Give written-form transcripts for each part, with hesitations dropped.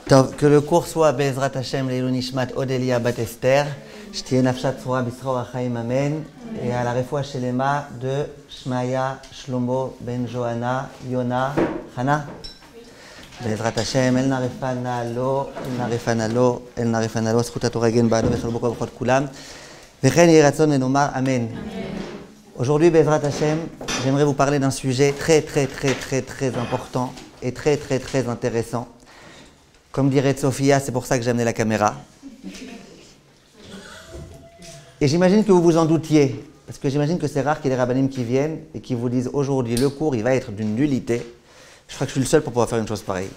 Que le cours soit Bezrat Hashem Leilou Nishmat Odelia Bat Esther, Shtiye Nafshat Tzora Bisro Achaim Amen, et à la refoua Shelema de Shmaya Shlomo Ben Johanna Yona Hana. Bezrat Hashem El Narefana Lo, El Narefana Lo, El Narefana Lo, Zchut HaTorah Gen Ba'alo Vechal Boko B'chot Kulam, Vechen Yehi Ratzon Venomar Amen. Aujourd'hui, Bezrat Hashem, j'aimerais vous parler d'un sujet très important et très intéressant. Comme dirait Sophia, c'est pour ça que j'ai amené la caméra. Et j'imagine que vous vous en doutiez, parce que j'imagine que c'est rare qu'il y ait des rabbinim qui viennent et qui vous disent aujourd'hui le cours il va être d'une nullité. Je crois que je suis le seul pour pouvoir faire une chose pareille.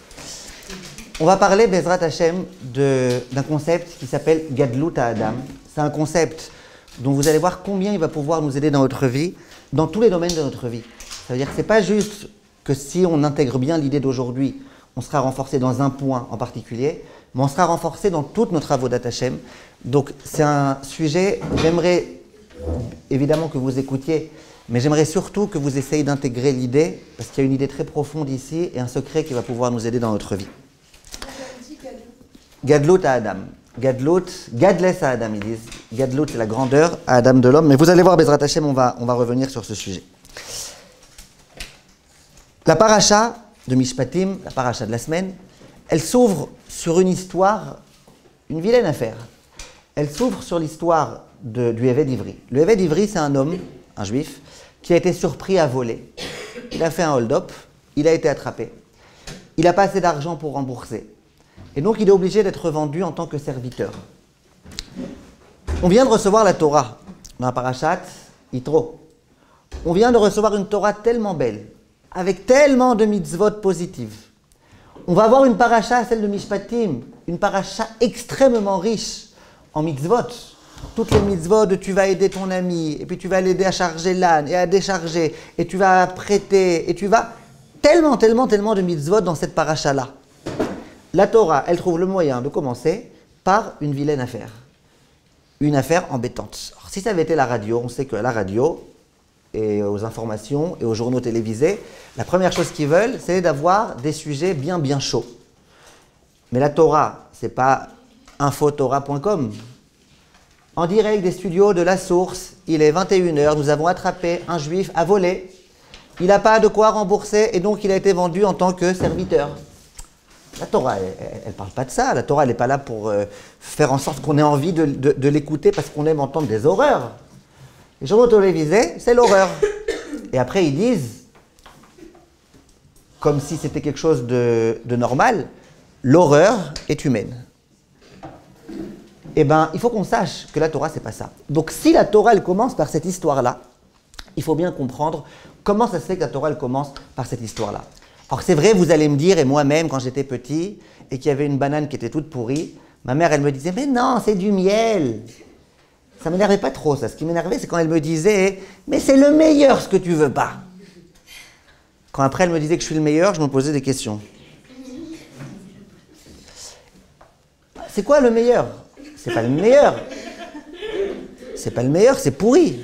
On va parler, Bezrat Hashem, d'un concept qui s'appelle Gadlut HaAdam. C'est un concept dont vous allez voir combien il va pouvoir nous aider dans notre vie, dans tous les domaines de notre vie. Ça veut dire que ce n'est pas juste que si on intègre bien l'idée d'aujourd'hui, on sera renforcé dans un point en particulier, mais on sera renforcé dans toute notre avodat Hashem. Donc c'est un sujet, j'aimerais évidemment que vous écoutiez, mais j'aimerais surtout que vous essayiez d'intégrer l'idée, parce qu'il y a une idée très profonde ici et un secret qui va pouvoir nous aider dans notre vie. Gadlut HaAdam. Gadlut, Gadless HaAdam, ils disent. Gadlut, c'est la grandeur à Adam de l'homme. Mais vous allez voir, Bezrat Hashem, on va revenir sur ce sujet. La paracha de Mishpatim, la paracha de la semaine, elle s'ouvre sur une histoire, une vilaine affaire. Elle s'ouvre sur l'histoire du Eved Ivri. Le Eved Ivri, c'est un homme, un juif, qui a été surpris à voler. Il a fait un hold-up, il a été attrapé. Il n'a pas assez d'argent pour rembourser. Et donc, il est obligé d'être vendu en tant que serviteur. On vient de recevoir la Torah dans la parashat Yitro. On vient de recevoir une Torah tellement belle, avec tellement de mitzvot positives. On va avoir une paracha, celle de Mishpatim, une paracha extrêmement riche en mitzvot. Toutes les mitzvot de tu vas aider ton ami, et puis tu vas l'aider à charger l'âne et à décharger, et tu vas prêter, et tu vas... Tellement de mitzvot dans cette paracha-là. La Torah, elle trouve le moyen de commencer par une vilaine affaire. Une affaire embêtante. Alors, si ça avait été la radio, on sait qu'à la radio, et aux informations et aux journaux télévisés, la première chose qu'ils veulent, c'est d'avoir des sujets bien chauds. Mais la Torah, c'est pas infotorah.com. En direct des studios de La Source, il est 21h, nous avons attrapé un juif à voler. Il n'a pas de quoi rembourser et donc il a été vendu en tant que serviteur. La Torah, elle ne parle pas de ça. La Torah, elle n'est pas là pour faire en sorte qu'on ait envie de l'écouter parce qu'on aime entendre des horreurs. Les journaux télévisés, c'est l'horreur. Et après, ils disent, comme si c'était quelque chose de normal, l'horreur est humaine. Eh bien, il faut qu'on sache que la Torah, c'est pas ça. Donc, si la Torah, elle commence par cette histoire-là, il faut bien comprendre comment ça se fait que la Torah, elle commence par cette histoire-là. Alors, c'est vrai, vous allez me dire, et moi-même, quand j'étais petit, et qu'il y avait une banane qui était toute pourrie, ma mère, elle me disait, mais non, c'est du miel. Ça ne m'énervait pas trop, ça. Ce qui m'énervait, c'est quand elle me disait « Mais c'est le meilleur, ce que tu veux pas !» Quand après, elle me disait que je suis le meilleur, je me posais des questions. C'est quoi le meilleur? C'est pas le meilleur. C'est pas le meilleur, c'est pourri.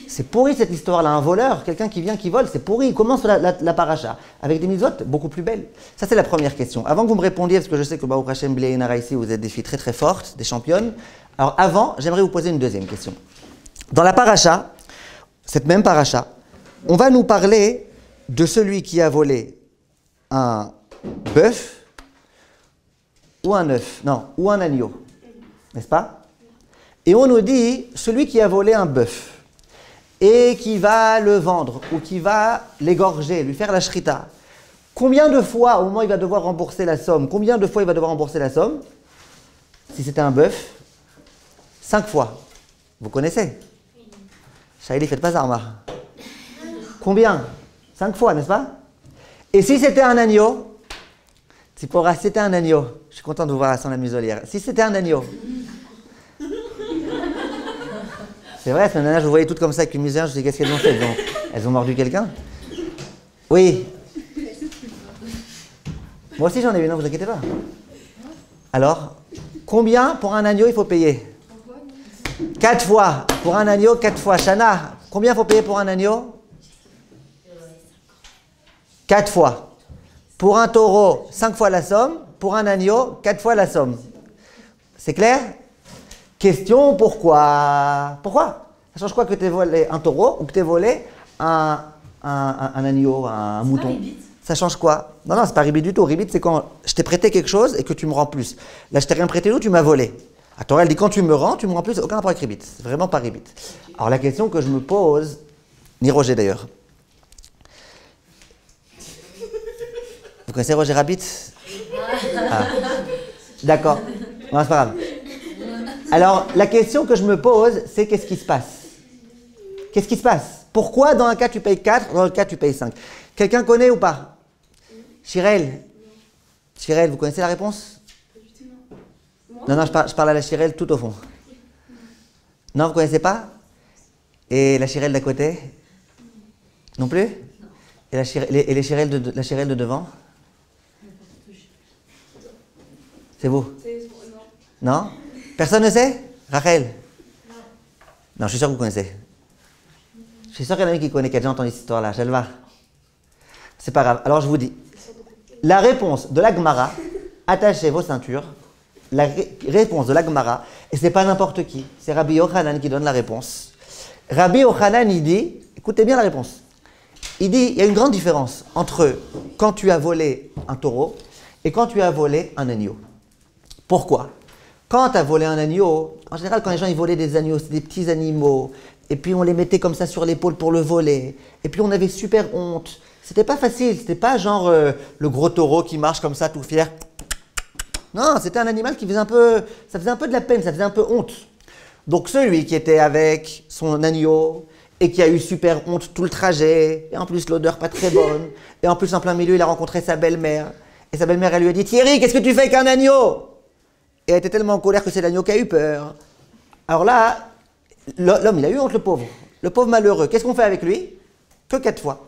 C'est pourri, cette histoire-là. Un voleur, quelqu'un qui vient, qui vole, c'est pourri. Il commence la paracha avec des mitzvot beaucoup plus belles. Ça, c'est la première question. Avant que vous me répondiez, parce que je sais que Baruch Hashem, Blé et Nara ici, vous êtes des filles très fortes, des championnes. Alors avant, j'aimerais vous poser une deuxième question. Dans la paracha, cette même paracha, on va nous parler de celui qui a volé un bœuf ou un œuf, non, ou un agneau, n'est-ce pas? Et on nous dit, celui qui a volé un bœuf et qui va le vendre ou qui va l'égorger, lui faire la shrita, combien de fois au moment où il va devoir rembourser la somme? Combien de fois il va devoir rembourser la somme? Si c'était un bœuf, 5 fois. Vous connaissez? Shaili, faites pas Zarma. Combien? 5 fois, n'est-ce pas? Et si c'était un agneau? Tzipora, si c'était un agneau. Je suis content de vous voir sans la muselière. Si c'était un agneau. C'est vrai, cette nana, je vous voyais toutes comme ça avec une muselière. Je me dis, qu'est-ce qu'elles ont fait? Elles ont mordu quelqu'un? Oui. Moi aussi j'en ai eu, non, vous inquiétez pas. Alors, combien pour un agneau il faut payer? 4 fois. Pour un agneau, 4 fois. Shana, combien il faut payer pour un agneau? 4 fois. Pour un taureau, 5 fois la somme. pour un agneau, 4 fois la somme. C'est clair? Question, pourquoi? Pourquoi? Ça change quoi que tu aies volé un taureau ou que tu aies volé un agneau, un mouton? Ça change quoi? Non, non, c'est pas ribit du tout. Ribit, c'est quand je t'ai prêté quelque chose et que tu me rends plus. Là, je t'ai rien prêté, tu m'as volé. La Torah, elle dit quand tu me rends plus, aucun rapport avec ribit. C'est vraiment pas ribit. Alors la question que je me pose, ni Roger d'ailleurs. Vous connaissez Roger Rabbit? Ah. D'accord. Non, c'est pas grave. Alors, la question que je me pose, c'est qu'est-ce qui se passe? Qu'est-ce qui se passe? Pourquoi dans un cas tu payes 4, dans l'autre cas tu payes 5? Quelqu'un connaît ou pas? Chirel. Chirel, vous connaissez la réponse? Non, non, je parle à la Chirel tout au fond. Non, vous connaissez pas? Et la Chirel d'à côté? Non plus? Et la Chirel la Chirel de devant? C'est vous? Non? Personne ne sait? Rachel? Non, je suis sûr que vous connaissez. Je suis sûr qu'il y en a une qui connaît, qui a déjà entendu cette histoire-là. Jalva. C'est pas grave. Alors je vous dis. La réponse de la Gemara, attachez vos ceintures. La réponse de la Gemara, et c'est pas n'importe qui, c'est Rabbi Yochanan qui donne la réponse. Rabbi Yochanan, il dit, écoutez bien la réponse. Il dit, il y a une grande différence entre quand tu as volé un taureau et quand tu as volé un agneau. Pourquoi? Quand tu as volé un agneau, en général, quand les gens ils volaient des agneaux, c'était des petits animaux, et puis on les mettait comme ça sur l'épaule pour le voler, et puis on avait super honte. C'était pas facile, c'était pas genre le gros taureau qui marche comme ça tout fier. Non, c'était un animal qui faisait ça faisait un peu de la peine, ça faisait un peu honte. Donc celui qui était avec son agneau et qui a eu super honte tout le trajet, et en plus l'odeur pas très bonne, et en plus en plein milieu il a rencontré sa belle-mère, et sa belle-mère elle lui a dit « Thierry, qu'est-ce que tu fais avec un agneau ?» Et elle était tellement en colère que c'est l'agneau qui a eu peur. Alors là, l'homme il a eu honte, le pauvre malheureux. Qu'est-ce qu'on fait avec lui? Que 4 fois.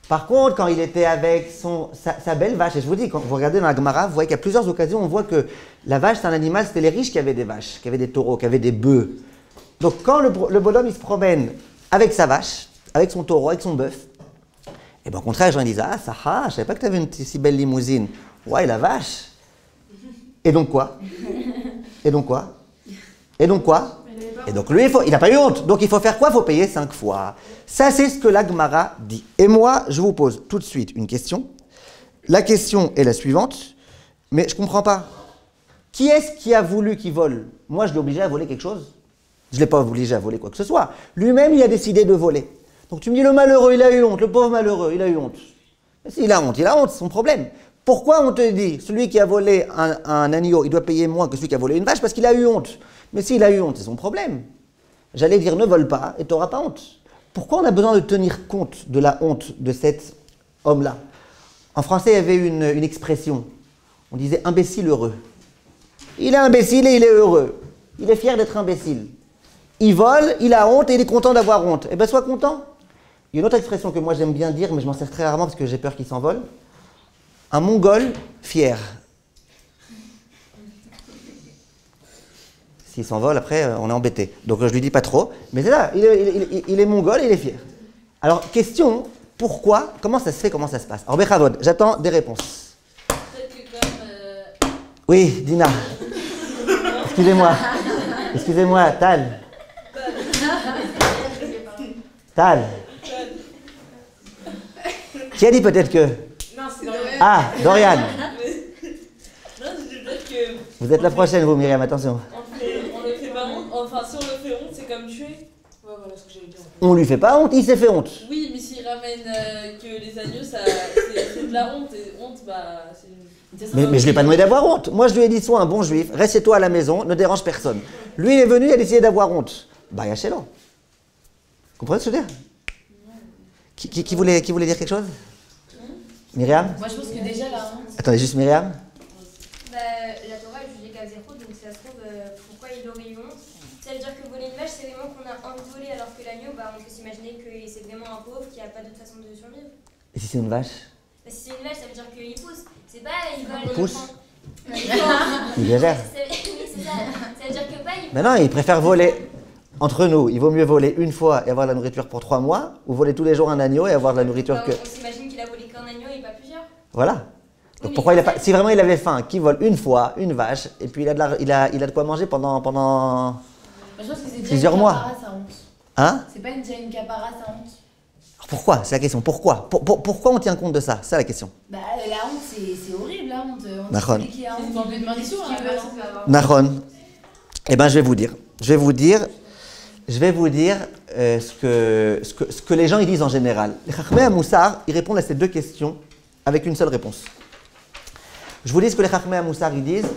Par contre, quand il était avec sa belle vache, et je vous dis, quand vous regardez dans la Gemara, vous voyez qu'à plusieurs occasions, on voit que la vache, c'est un animal, c'était les riches qui avaient des vaches, qui avaient des taureaux, qui avaient des bœufs. Donc quand le bonhomme, il se promène avec sa vache, avec son taureau, avec son bœuf, et bien au contraire, les gens disent « Ah, Saha, je ne savais pas que tu avais une si belle limousine. Ouais, la vache. » Et donc quoi? Et donc quoi? Et donc quoi? Et donc lui, il n'a pas eu honte. Donc il faut faire quoi? Il faut payer 5 fois. Ça, c'est ce que la Gemara dit. Et moi, je vous pose tout de suite une question. La question est la suivante. Mais je ne comprends pas. Qui est-ce qui a voulu qu'il vole? Moi, je l'ai obligé à voler quelque chose? Je ne l'ai pas obligé à voler quoi que ce soit. Lui-même, il a décidé de voler. Donc tu me dis, le malheureux, il a eu honte. Le pauvre malheureux, il a eu honte. Mais s'il a honte, c'est son problème. Pourquoi on te dit, celui qui a volé un agneau, il doit payer moins que celui qui a volé une vache? Parce qu'il a eu honte. Mais s'il a eu honte, c'est son problème. J'allais dire, ne vole pas et tu n'auras pas honte. Pourquoi on a besoin de tenir compte de la honte de cet homme-là? En français, il y avait une expression. On disait imbécile heureux. Il est imbécile et il est heureux. Il est fier d'être imbécile. Il vole, il a honte et il est content d'avoir honte. Eh bien, sois content. Il y a une autre expression que moi j'aime bien dire, mais je m'en sers très rarement parce que j'ai peur qu'il s'envole. Un mongol fier. S'il s'envole, après, on est embêté. Donc je lui dis pas trop. Mais c'est là, il est mongol et il est fier. Alors, question, pourquoi? Comment ça se fait? Comment ça se passe? Alors, Bechavod, j'attends des réponses. Peut-être que comme... Oui, Dina. Excusez-moi. Excusez-moi, Tal. Tal. Qui a dit peut-être que? Non, c'est Dorian. Ah, Dorian. Non, je dis peut-être que... Vous êtes la prochaine, vous, Myriam, attention. On le fait pas honte. Enfin, si on le fait honte, c'est comme tuer. Ouais, voilà ce que j'allais dire. On lui fait pas honte, il s'est fait honte. Oui, mais s'il ramène que les agneaux, c'est de la honte. Et honte, bah, c'est une... Mais je ne lui ai pas demandé d'avoir honte. Moi, je lui ai dit, sois un bon juif, reste chez toi à la maison, ne dérange personne. Lui, il est venu, il a décidé d'avoir honte. Bah, yachez-le. Vous comprenez ce que je veux dire? Qui voulait dire quelque chose? Myriam? Moi, je pense que déjà la honte. Attendez, juste Myriam. La Torah est jugée qu'à 0, donc ça se trouve, pourquoi il aurait eu honte? Ça veut dire que voler une vache, c'est vraiment qu'on a envie de voler, alors que l'agneau, on peut s'imaginer que c'est vraiment un pauvre qui n'a pas d'autre façon de survivre. Et si c'est une vache? Si c'est une vache, ça veut dire qu'il pousse. C'est pas, il vole. Il pousse? Il exagère. c'est ça. Ça veut dire que pas, il Mais non, il préfère voler. Entre nous, il vaut mieux voler une fois et avoir de la nourriture pour 3 mois, ou voler tous les jours un agneau et avoir de la nourriture que... On s'imagine qu'il a volé qu'un agneau et pas plusieurs. Voilà. Donc pourquoi il a pas, si vraiment il avait faim, qu'il vole une fois, une vache, et puis il a de quoi manger pendant Je pense que c'est déjà plusieurs une mois. capara, ça honte. Hein? C'est pas déjà une capara, ça honte. Alors pourquoi? C'est la question. Pourquoi? Pourquoi on tient compte de ça? C'est la question. Bah, la honte, c'est horrible, la honte. On Nahon. sait qui a honte, on peut demander tout ce qu'il veut. hein. Nahon. Eh bien, je vais vous dire. Je vais vous dire ce que les gens ils disent en général. Les Chachmei HaMoussar, ils répondent à ces deux questions avec une seule réponse. Je vous dis ce que les Chachmei HaMoussar ils disent.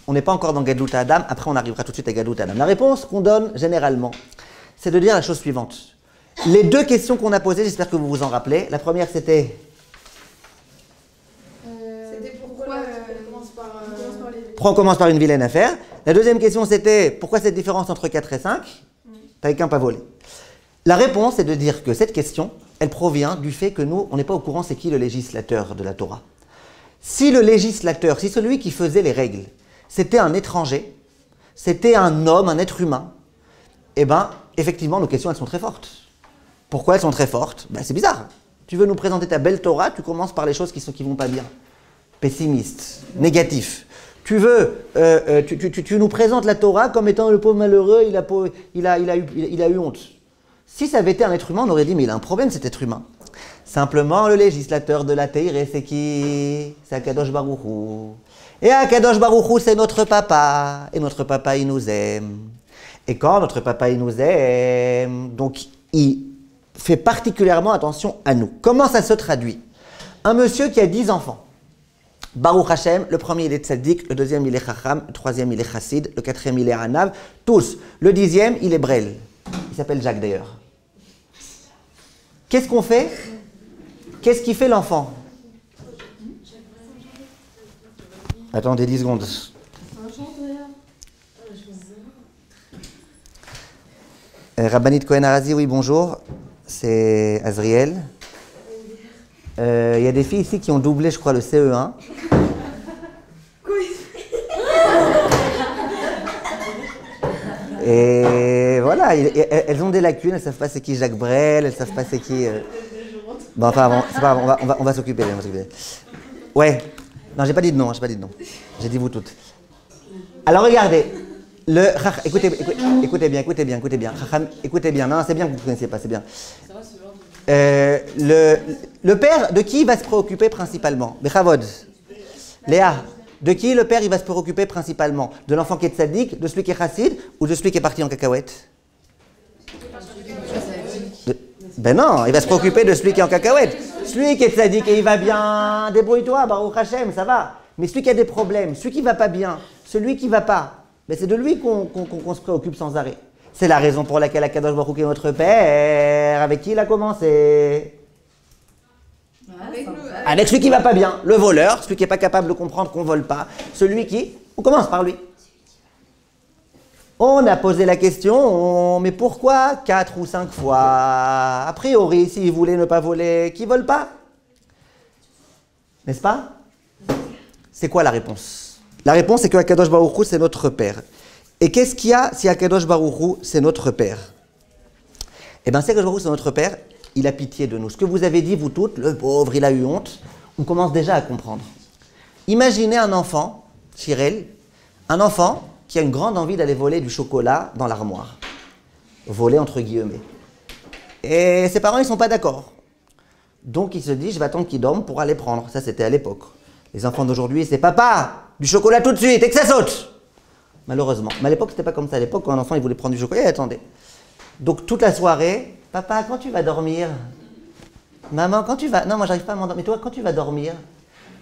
On n'est pas encore dans Gadlut Adam. Après, on arrivera tout de suite à Gadlut Adam. La réponse qu'on donne généralement, c'est de dire la chose suivante. Les deux questions qu'on a posées, j'espère que vous vous en rappelez. La première, c'était... C'était pourquoi on commence par les... Pourquoi on commence par une vilaine affaire? La deuxième question, c'était pourquoi cette différence entre 4 et 5? T'avais qu'un pas volé. La réponse est de dire que cette question, elle provient du fait que nous, on n'est pas au courant c'est qui le législateur de la Torah. Si le législateur, si celui qui faisait les règles, c'était un étranger, c'était un homme, un être humain, eh bien, effectivement, nos questions, elles sont très fortes. Pourquoi elles sont très fortes? Ben, c'est bizarre. Tu veux nous présenter ta belle Torah, tu commences par les choses qui vont pas bien. Pessimiste, négatif. Tu nous présentes la Torah comme étant le pauvre malheureux, il a eu honte. Si ça avait été un être humain, on aurait dit, mais il a un problème cet être humain. Simplement, le législateur de la Teiré, c'est qui? C'est Akadosh Baruch Hu. Et Akadosh Baruch Hu, c'est notre papa. Et notre papa, il nous aime. Et quand notre papa, il nous aime, donc il fait particulièrement attention à nous. Comment ça se traduit? Un monsieur qui a 10 enfants. Baruch Hashem, le premier il est tzaddik, le deuxième il est chacham, le troisième il est chassid, le quatrième il est hanav, tous. Le 10e il est brel. Il s'appelle Jacques d'ailleurs. Qu'est-ce qu'on fait? Qu'est-ce qui fait l'enfant? Attendez 10 secondes. Rabbanit Cohen Arazi, oui bonjour, c'est Azriel. Il y a des filles ici qui ont doublé, je crois, le CE1. Et voilà, elles ont des lacunes, elles ne savent pas c'est qui Jacques Brel, elles ne savent pas c'est qui... Bon, enfin, c'est pas grave, on va s'occuper. Ouais, non, j'ai pas dit de nom, j'ai dit vous toutes. Alors regardez, écoutez bien. Écoutez bien, non, c'est bien que vous ne connaissiez pas, c'est bien. Le père, de qui il va se préoccuper principalement? Bechavod. Léa, de qui le père il va se préoccuper principalement? De l'enfant qui est tzaddik, de celui qui est chassid ou de celui qui est parti en cacahuète? Ben non, il va se préoccuper de celui qui est en cacahuète. Celui qui est tzaddik et il va bien, débrouille-toi, Baruch Hashem, ça va. Mais celui qui a des problèmes, celui qui va pas bien, celui qui va pas, ben c'est de lui qu'on se préoccupe sans arrêt. C'est la raison pour laquelle Akadosh Baruch Hu est notre Père, avec qui il a commencé. Avec celui qui va pas bien, le voleur, celui qui n'est pas capable de comprendre qu'on vole pas, celui qui... On commence par lui. On a posé la question, mais pourquoi 4 ou 5 fois? A priori, s'il voulait ne pas voler, qu'il ne vole pas. N'est-ce pas? C'est quoi la réponse? La réponse est que Akadosh Baruch Hu, c'est notre Père. Et qu'est-ce qu'il y a si Akadosh Baruch Hu, c'est notre Père? Eh bien, si Akadosh Baruch Hu, c'est notre Père, il a pitié de nous. Ce que vous avez dit, vous toutes, le pauvre, il a eu honte, on commence déjà à comprendre. Imaginez un enfant, Chirel, un enfant qui a une grande envie d'aller voler du chocolat dans l'armoire. Voler entre guillemets. Et ses parents, ils ne sont pas d'accord. Donc, il se dit, je vais attendre qu'il dorme pour aller prendre. Ça, c'était à l'époque. Les enfants d'aujourd'hui, c'est papa, du chocolat tout de suite, et que ça saute. Malheureusement. Mais à l'époque, c'était pas comme ça. À l'époque, quand un enfant, il voulait prendre du chocolat, il attendait. Donc, toute la soirée, papa, quand tu vas dormir? Maman, quand tu vas... Non, moi, j'arrive pas à m'endormir. Mais toi, quand tu vas dormir?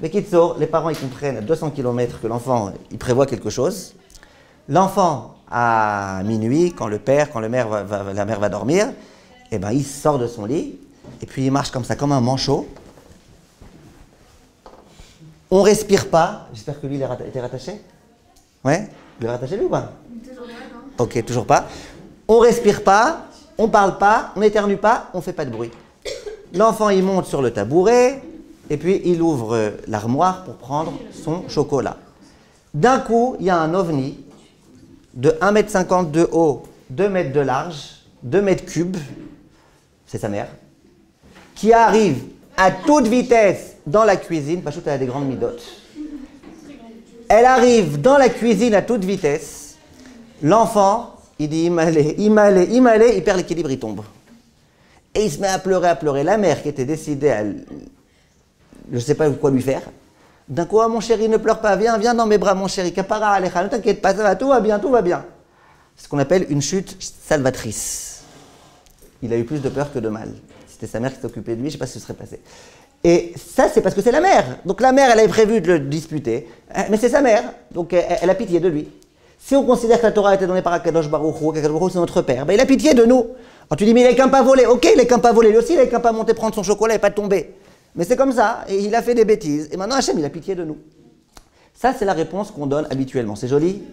Mais Kitsour, les parents, ils comprennent à 200 km que l'enfant, il prévoit quelque chose. L'enfant, à minuit, quand la mère va dormir, eh ben, il sort de son lit, et puis il marche comme ça, comme un manchot. On respire pas. J'espère que lui, il était rattaché. Ouais? Il est rattaché, lui, ou pas? Toujours pas, non? Ok, toujours pas. On respire pas, on parle pas, on éternue pas, on fait pas de bruit. L'enfant, il monte sur le tabouret, et puis il ouvre l'armoire pour prendre son chocolat. D'un coup, il y a un ovni de 1,50 m de haut, 2 m de large, 2 m3, c'est sa mère, qui arrive à toute vitesse dans la cuisine, Pachout, elle a des grandes midotes. Elle arrive dans la cuisine à toute vitesse. L'enfant, il dit il perd l'équilibre, il tombe. Et il se met à pleurer. La mère qui était décidée à, je ne sais pas quoi lui faire, d'un coup, oh, mon chéri, ne pleure pas, viens dans mes bras, mon chéri, kapara alecha, ne t'inquiète pas, ça va, tout va bien. C'est ce qu'on appelle une chute salvatrice. Il a eu plus de peur que de mal. C'était sa mère qui s'occupait de lui, je ne sais pas ce qui se serait passé. Et ça, c'est parce que c'est la mère. Donc la mère, elle avait prévu de le disputer, mais c'est sa mère, donc elle a pitié de lui. Si on considère que la Torah a été donnée par Akadosh Baruch Hu, qu'Akadosh Baruch Hu c'est notre père, ben il a pitié de nous. Alors tu dis, mais il n'a qu'un pas volé. Ok, il n'a qu'un pas volé. Lui aussi, il n'a qu'un pas monter prendre son chocolat et pas tomber. Mais c'est comme ça, et il a fait des bêtises. Et maintenant, Hachem, il a pitié de nous. Ça, c'est la réponse qu'on donne habituellement. C'est joli?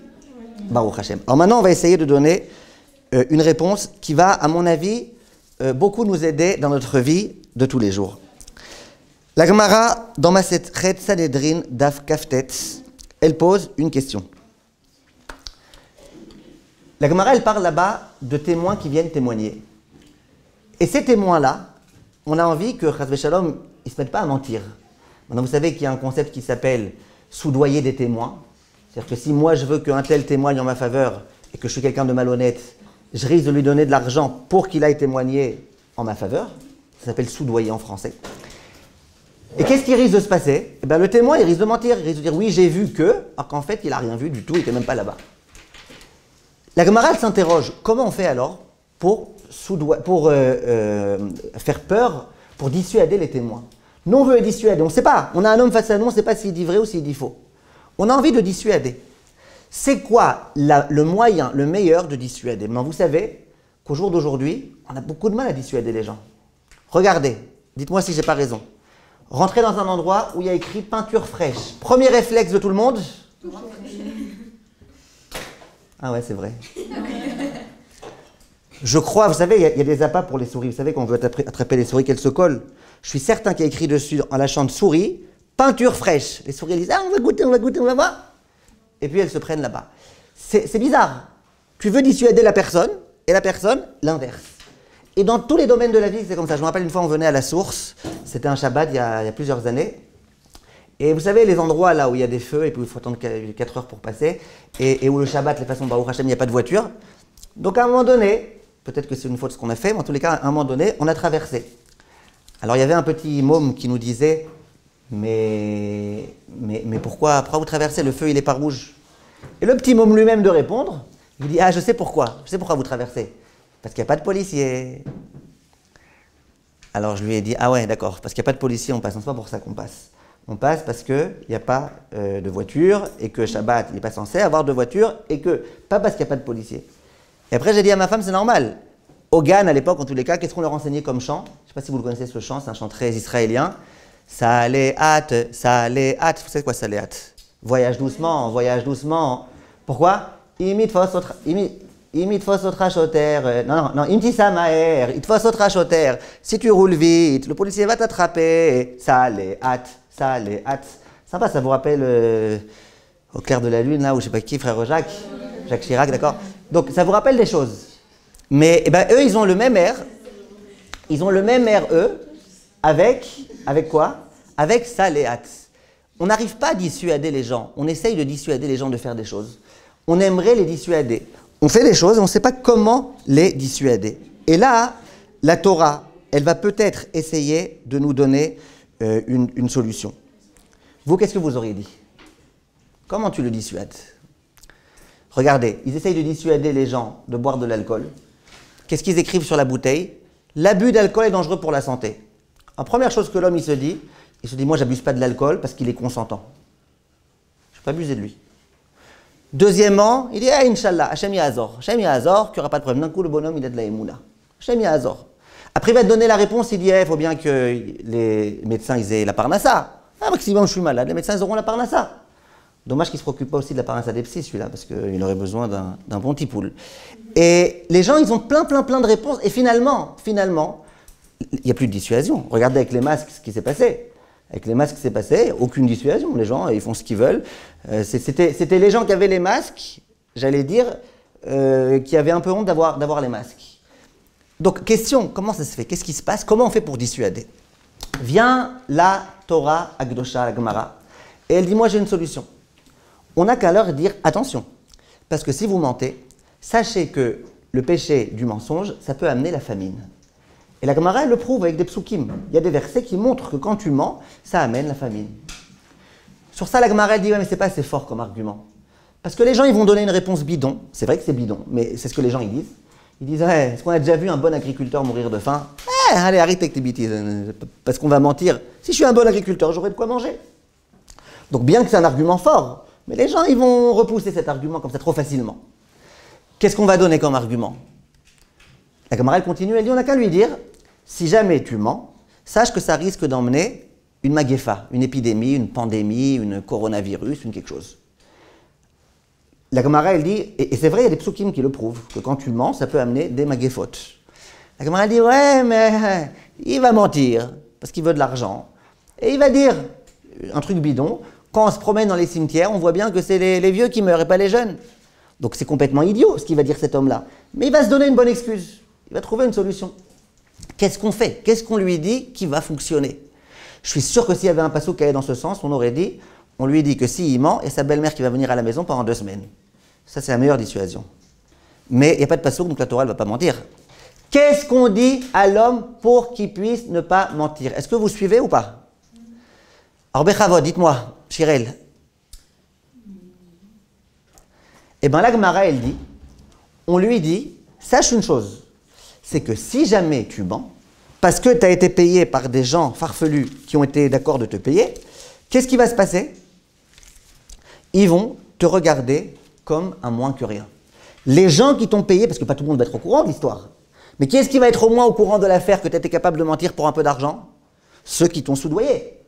Baruch Hachem. Alors maintenant, on va essayer de donner une réponse qui va, à mon avis, beaucoup nous aider dans notre vie de tous les jours. La Gemara, dans Maset Chet Sanhedrin Daf Kaftet, elle pose une question. La Gemara, elle parle là-bas de témoins qui viennent témoigner. Et ces témoins-là, on a envie que Chas v'Shalom, ils ne se mettent pas à mentir. Maintenant, vous savez qu'il y a un concept qui s'appelle soudoyer des témoins. C'est-à-dire que si moi, je veux qu'un tel témoigne en ma faveur et que je suis quelqu'un de malhonnête, je risque de lui donner de l'argent pour qu'il aille témoigner en ma faveur. Ça s'appelle soudoyer en français. Et qu'est-ce qui risque de se passer? Eh bien, le témoin, il risque de mentir. Il risque de dire oui, j'ai vu que, alors qu'en fait, il n'a rien vu du tout, il n'était même pas là-bas. La Gemara, elle s'interroge, comment on fait alors pour faire peur, pour dissuader les témoins? Nous, on veut les dissuader, on ne sait pas. On a un homme face à nous, on ne sait pas s'il dit vrai ou s'il dit faux. On a envie de dissuader. C'est quoi le moyen, le meilleur de dissuader? Maintenant, vous savez qu'au jour d'aujourd'hui, on a beaucoup de mal à dissuader les gens. Regardez, dites-moi si je n'ai pas raison. Rentrez dans un endroit où il y a écrit peinture fraîche. Premier réflexe de tout le monde? Ah ouais, c'est vrai. Je crois, vous savez, il y a des appâts pour les souris. Vous savez, quand on veut attraper les souris, qu'elles se collent. Je suis certain qu'il y a écrit dessus, en lâchant de souris, peinture fraîche. Les souris, elles disent, ah, on va goûter, on va voir. Et puis elles se prennent là-bas. C'est bizarre. Tu veux dissuader la personne, et la personne, l'inverse. Et dans tous les domaines de la vie, c'est comme ça. Je me rappelle une fois, on venait à la source. C'était un Shabbat il y a plusieurs années. Et vous savez, les endroits là où il y a des feux et puis il faut attendre 4 heures pour passer, et où le Shabbat, les façons Baruch Hashem, il n'y a pas de voiture. Donc à un moment donné, peut-être que c'est une faute ce qu'on a fait, mais en tous les cas, à un moment donné, on a traversé. Alors il y avait un petit môme qui nous disait, mais pourquoi vous traversez? Le feu, il n'est pas rouge. Et le petit môme lui-même de répondre, il dit, ah, je sais pourquoi vous traversez. Parce qu'il n'y a pas de policier. Alors je lui ai dit, ah ouais, d'accord, parce qu'il n'y a pas de policier, on passe. Non, c'est pas pour ça qu'on passe. On passe parce qu'il n'y a pas de voiture et que Shabbat, il n'est pas censé avoir de voiture et que, pas parce qu'il n'y a pas de policier. Et après, j'ai dit à ma femme, c'est normal. Au Gan, à l'époque, en tous les cas, qu'est-ce qu'on leur enseignait comme chant? Je ne sais pas si vous le connaissez, ce chant, c'est un chant très israélien. Ça allait hâte. Vous savez quoi, ça allait hâte? Voyage doucement. Pourquoi? Imit fosotra choter. Non, imtisa maer. It fosotra choter. Si tu roules vite, le policier va t'attraper. Ça allait hâte. Sympa, ça vous rappelle au clair de la lune, là, ou je sais pas qui, frère Jacques Chirac, d'accord? Donc, ça vous rappelle des choses. Mais eux, ils ont le même air. Eux, avec quoi? Avec ça, les hâtes. On n'arrive pas à dissuader les gens. On essaye de dissuader les gens de faire des choses. On aimerait les dissuader. On fait des choses et on ne sait pas comment les dissuader. Et là, la Torah, elle va peut-être essayer de nous donner une solution. Vous, qu'est-ce que vous auriez dit? Comment tu le dissuades? Regardez, ils essayent de dissuader les gens de boire de l'alcool. Qu'est-ce qu'ils écrivent sur la bouteille? L'abus d'alcool est dangereux pour la santé. La première chose que l'homme il se dit, moi j'abuse pas de l'alcool parce qu'il est consentant. Je ne vais pas abuser de lui. Deuxièmement, il dit, ah, Inch'Allah, Hachem Ya'azor, qu'il n'y aura pas de problème. D'un coup, le bonhomme, il a de la émouna. Hachem Ya'azor. Après, il va te donner la réponse, il dit, il faut bien que les médecins ils aient la parnassa. Ah, maximum, je suis malade, les médecins ils auront la parnassa. Dommage qu'il ne se préoccupe pas aussi de la parnassa des psys, celui-là, parce qu'il aurait besoin d'un bon tipoul. Et les gens, ils ont plein de réponses. Et finalement, il n'y a plus de dissuasion. Regardez avec les masques ce qui s'est passé. Avec les masques, c'est passé, aucune dissuasion. Les gens, ils font ce qu'ils veulent. C'était les gens qui avaient les masques, j'allais dire, qui avaient un peu honte d'avoir les masques. Donc, question, comment ça se fait? Qu'est-ce qui se passe? Comment on fait pour dissuader? Vient la Torah Agdosha, la Gemara. Et elle dit, moi j'ai une solution. On n'a qu'à leur dire, attention, parce que si vous mentez, sachez que le péché du mensonge, ça peut amener la famine. Et la Gemara, elle le prouve avec des psukim. Il y a des versets qui montrent que quand tu mens, ça amène la famine. Sur ça, la Gemara, elle dit, ouais, mais c'est pas assez fort comme argument. Parce que les gens, ils vont donner une réponse bidon. C'est vrai que c'est bidon, mais c'est ce que les gens, ils disent. Ils disent, ouais, est-ce qu'on a déjà vu un bon agriculteur mourir de faim? Allez, arrête avec tes bêtises, parce qu'on va mentir. Si je suis un bon agriculteur, j'aurai de quoi manger. Donc bien que c'est un argument fort, mais les gens, ils vont repousser cet argument comme ça trop facilement. Qu'est-ce qu'on va donner comme argument? La Gemara, elle continue, elle dit, on n'a qu'à lui dire, si jamais tu mens, sache que ça risque d'emmener une maguefa, une épidémie, une pandémie, une coronavirus, une quelque chose. La Gemara, elle dit, et c'est vrai, il y a des psukim qui le prouvent, que quand tu mens, ça peut amener des maguefotes. La Gemara dit, ouais, mais il va mentir, parce qu'il veut de l'argent. Et il va dire un truc bidon, quand on se promène dans les cimetières, on voit bien que c'est les vieux qui meurent et pas les jeunes. Donc c'est complètement idiot ce qu'il va dire cet homme-là. Mais il va se donner une bonne excuse, il va trouver une solution. Qu'est-ce qu'on fait? Qu'est-ce qu'on lui dit qui va fonctionner? Je suis sûr que s'il y avait un passouk qui allait dans ce sens, on aurait dit, on lui dit que s'il ment, il y a sa belle-mère qui va venir à la maison pendant 2 semaines. Ça, c'est la meilleure dissuasion. Mais il n'y a pas de passouk, donc la Torah ne va pas mentir. Qu'est-ce qu'on dit à l'homme pour qu'il puisse ne pas mentir? Est-ce que vous suivez ou pas? Alors, Bechavod, dites-moi, Shirel. Eh bien, la Gemara, elle dit, on lui dit, sache une chose, c'est que si jamais tu mens, parce que tu as été payé par des gens farfelus qui ont été d'accord de te payer, qu'est-ce qui va se passer? Ils vont te regarder comme un moins que rien. Les gens qui t'ont payé, parce que pas tout le monde va être au courant de l'histoire, mais qui est-ce qui va être au moins au courant de l'affaire que tu as été capable de mentir pour un peu d'argent? Ceux qui t'ont soudoyé.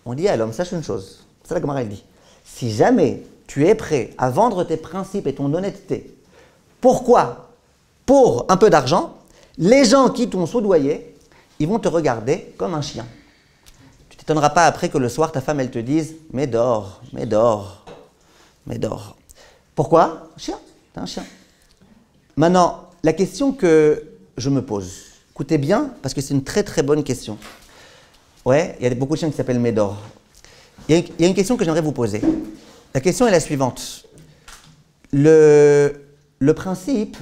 On dit à l'homme, sache une chose, c'est la Gemara, elle dit, si jamais tu es prêt à vendre tes principes et ton honnêteté, pourquoi? Pour un peu d'argent, les gens qui t'ont soudoyé, ils vont te regarder comme un chien. Tu t'étonneras pas après que le soir, ta femme, elle te dise « mais dors, mais dors, mais dors ». Pourquoi? Un chien, t'es un chien. Maintenant, la question que je me pose, écoutez bien, parce que c'est une très très bonne question. Ouais, il y a beaucoup de chiens qui s'appellent Médor. Il y a une question que j'aimerais vous poser. La question est la suivante. Le principe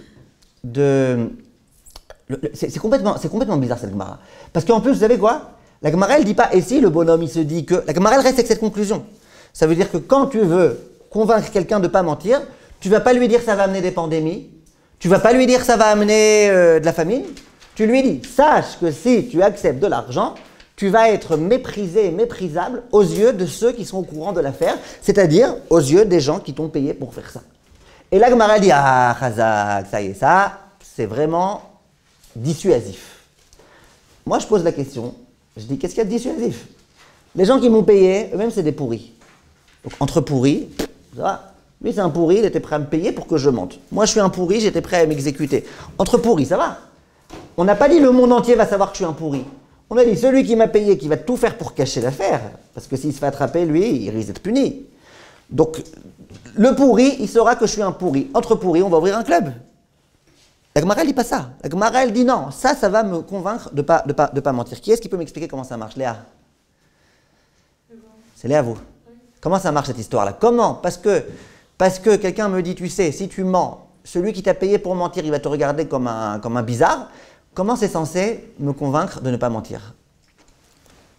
de... C'est complètement bizarre cette Gemara. Parce qu'en plus, vous savez quoi? La Gemara, elle ne dit pas « et si le bonhomme, il se dit que… » La Gemara, elle reste avec cette conclusion. Ça veut dire que quand tu veux convaincre quelqu'un de ne pas mentir, tu ne vas pas lui dire « ça va amener des pandémies », tu ne vas pas lui dire « ça va amener de la famine », tu lui dis « sache que si tu acceptes de l'argent, tu vas être méprisé et méprisable aux yeux de ceux qui sont au courant de l'affaire, c'est-à-dire aux yeux des gens qui t'ont payé pour faire ça. » Et la Gemara dit « ah, Chazak, ça y est, ça, c'est vraiment dissuasif. » Moi, je pose la question, je dis « qu'est-ce qu'il y a de dissuasif ?» Les gens qui m'ont payé, eux-mêmes, c'est des pourris. Donc, entre pourris, ça va. Lui, c'est un pourri, il était prêt à me payer pour que je mente. Moi, je suis un pourri, j'étais prêt à m'exécuter. Entre pourris, ça va. On n'a pas dit le monde entier va savoir que je suis un pourri. On a dit celui qui m'a payé, qui va tout faire pour cacher l'affaire. Parce que s'il se fait attraper, lui, il risque d'être puni. Donc, le pourri, il saura que je suis un pourri. Entre pourris, on va ouvrir un club. La Gemara, elle dit pas ça. La Gemara, elle dit non. Ça va me convaincre de pas mentir. Qui est-ce qui peut m'expliquer comment ça marche? Léa? C'est Léa, vous. Comment ça marche cette histoire-là? Comment? Parce que quelqu'un me dit, tu sais, si tu mens, celui qui t'a payé pour mentir, il va te regarder comme un bizarre. Comment c'est censé me convaincre de ne pas mentir?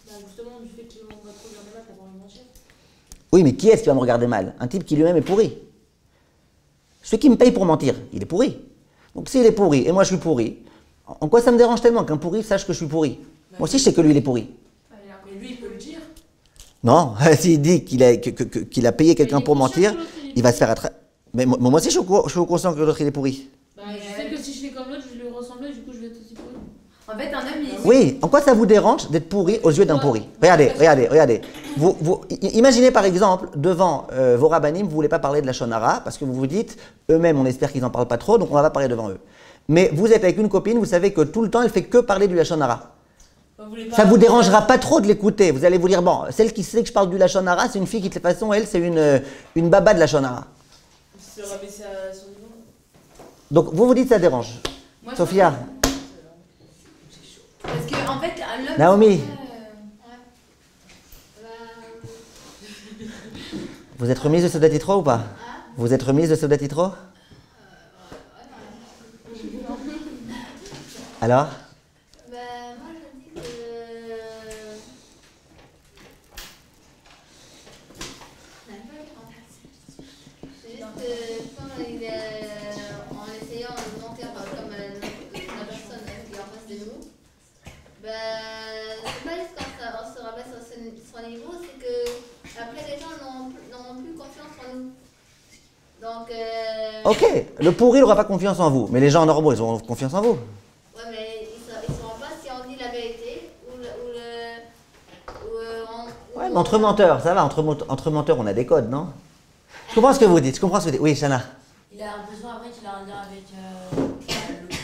Justement, du fait qu'on va te regarder mal, t'as pas envie de mentir. Oui, mais qui est-ce qui va me regarder mal? Un type qui lui-même est pourri. Celui qui me paye pour mentir, il est pourri. Donc s'il est pourri et moi je suis pourri, en quoi ça me dérange tellement qu'un pourri sache que je suis pourri? Moi aussi je sais que lui il est pourri. Mais lui, il peut le dire. Non, s'il dit qu'il a payé quelqu'un pour mentir, il va se faire attraper. Mais moi aussi je suis conscient que l'autre il est pourri. Bah, je sais que si je fais comme l'autre, je vais lui ressembler, du coup je vais être aussi pourri. En fait, un homme, il... Oui, en quoi ça vous dérange d'être pourri aux yeux d'un pourri? Regardez. Imaginez par exemple, devant vos rabbinim, vous ne voulez pas parler de la shonara, parce que vous vous dites, eux-mêmes, on espère qu'ils n'en parlent pas trop, donc on va pas parler devant eux. Mais vous êtes avec une copine, vous savez que tout le temps, elle fait que parler du lachon hara. Ça vous dérangera pas trop de l'écouter. Vous allez vous dire, bon, celle qui sait que je parle du lachon hara, c'est une fille qui, de toute façon, elle, c'est une baba de lachon hara. Se rabaisser à son niveau. Donc, vous vous dites, ça dérange. Moi, Sophia. Parce que, en fait, l'homme... Naomi. Vous êtes remise de Seudat Yitro ou pas? Vous êtes remise de Seudat Yitro? Alors? Moi je dis que. C'est juste que quand il en essayant de mentir comme la personne qui est en face de nous, c'est pas juste quand on se rabaisse sur son niveau, c'est que après les gens n'ont plus confiance en nous. Donc. Ok, le pourri n'aura pas confiance en vous, mais les gens normaux, ils auront confiance en vous. Ouais, mais ils ne sauront pas si on dit la vérité Ouais, mais entre menteurs, ça va, entre menteurs, on a des codes, non? Je comprends ce que vous dites, je comprends ce que vous dites. Oui, Shana. Il a l'impression après qu'il a un lien avec l'autre.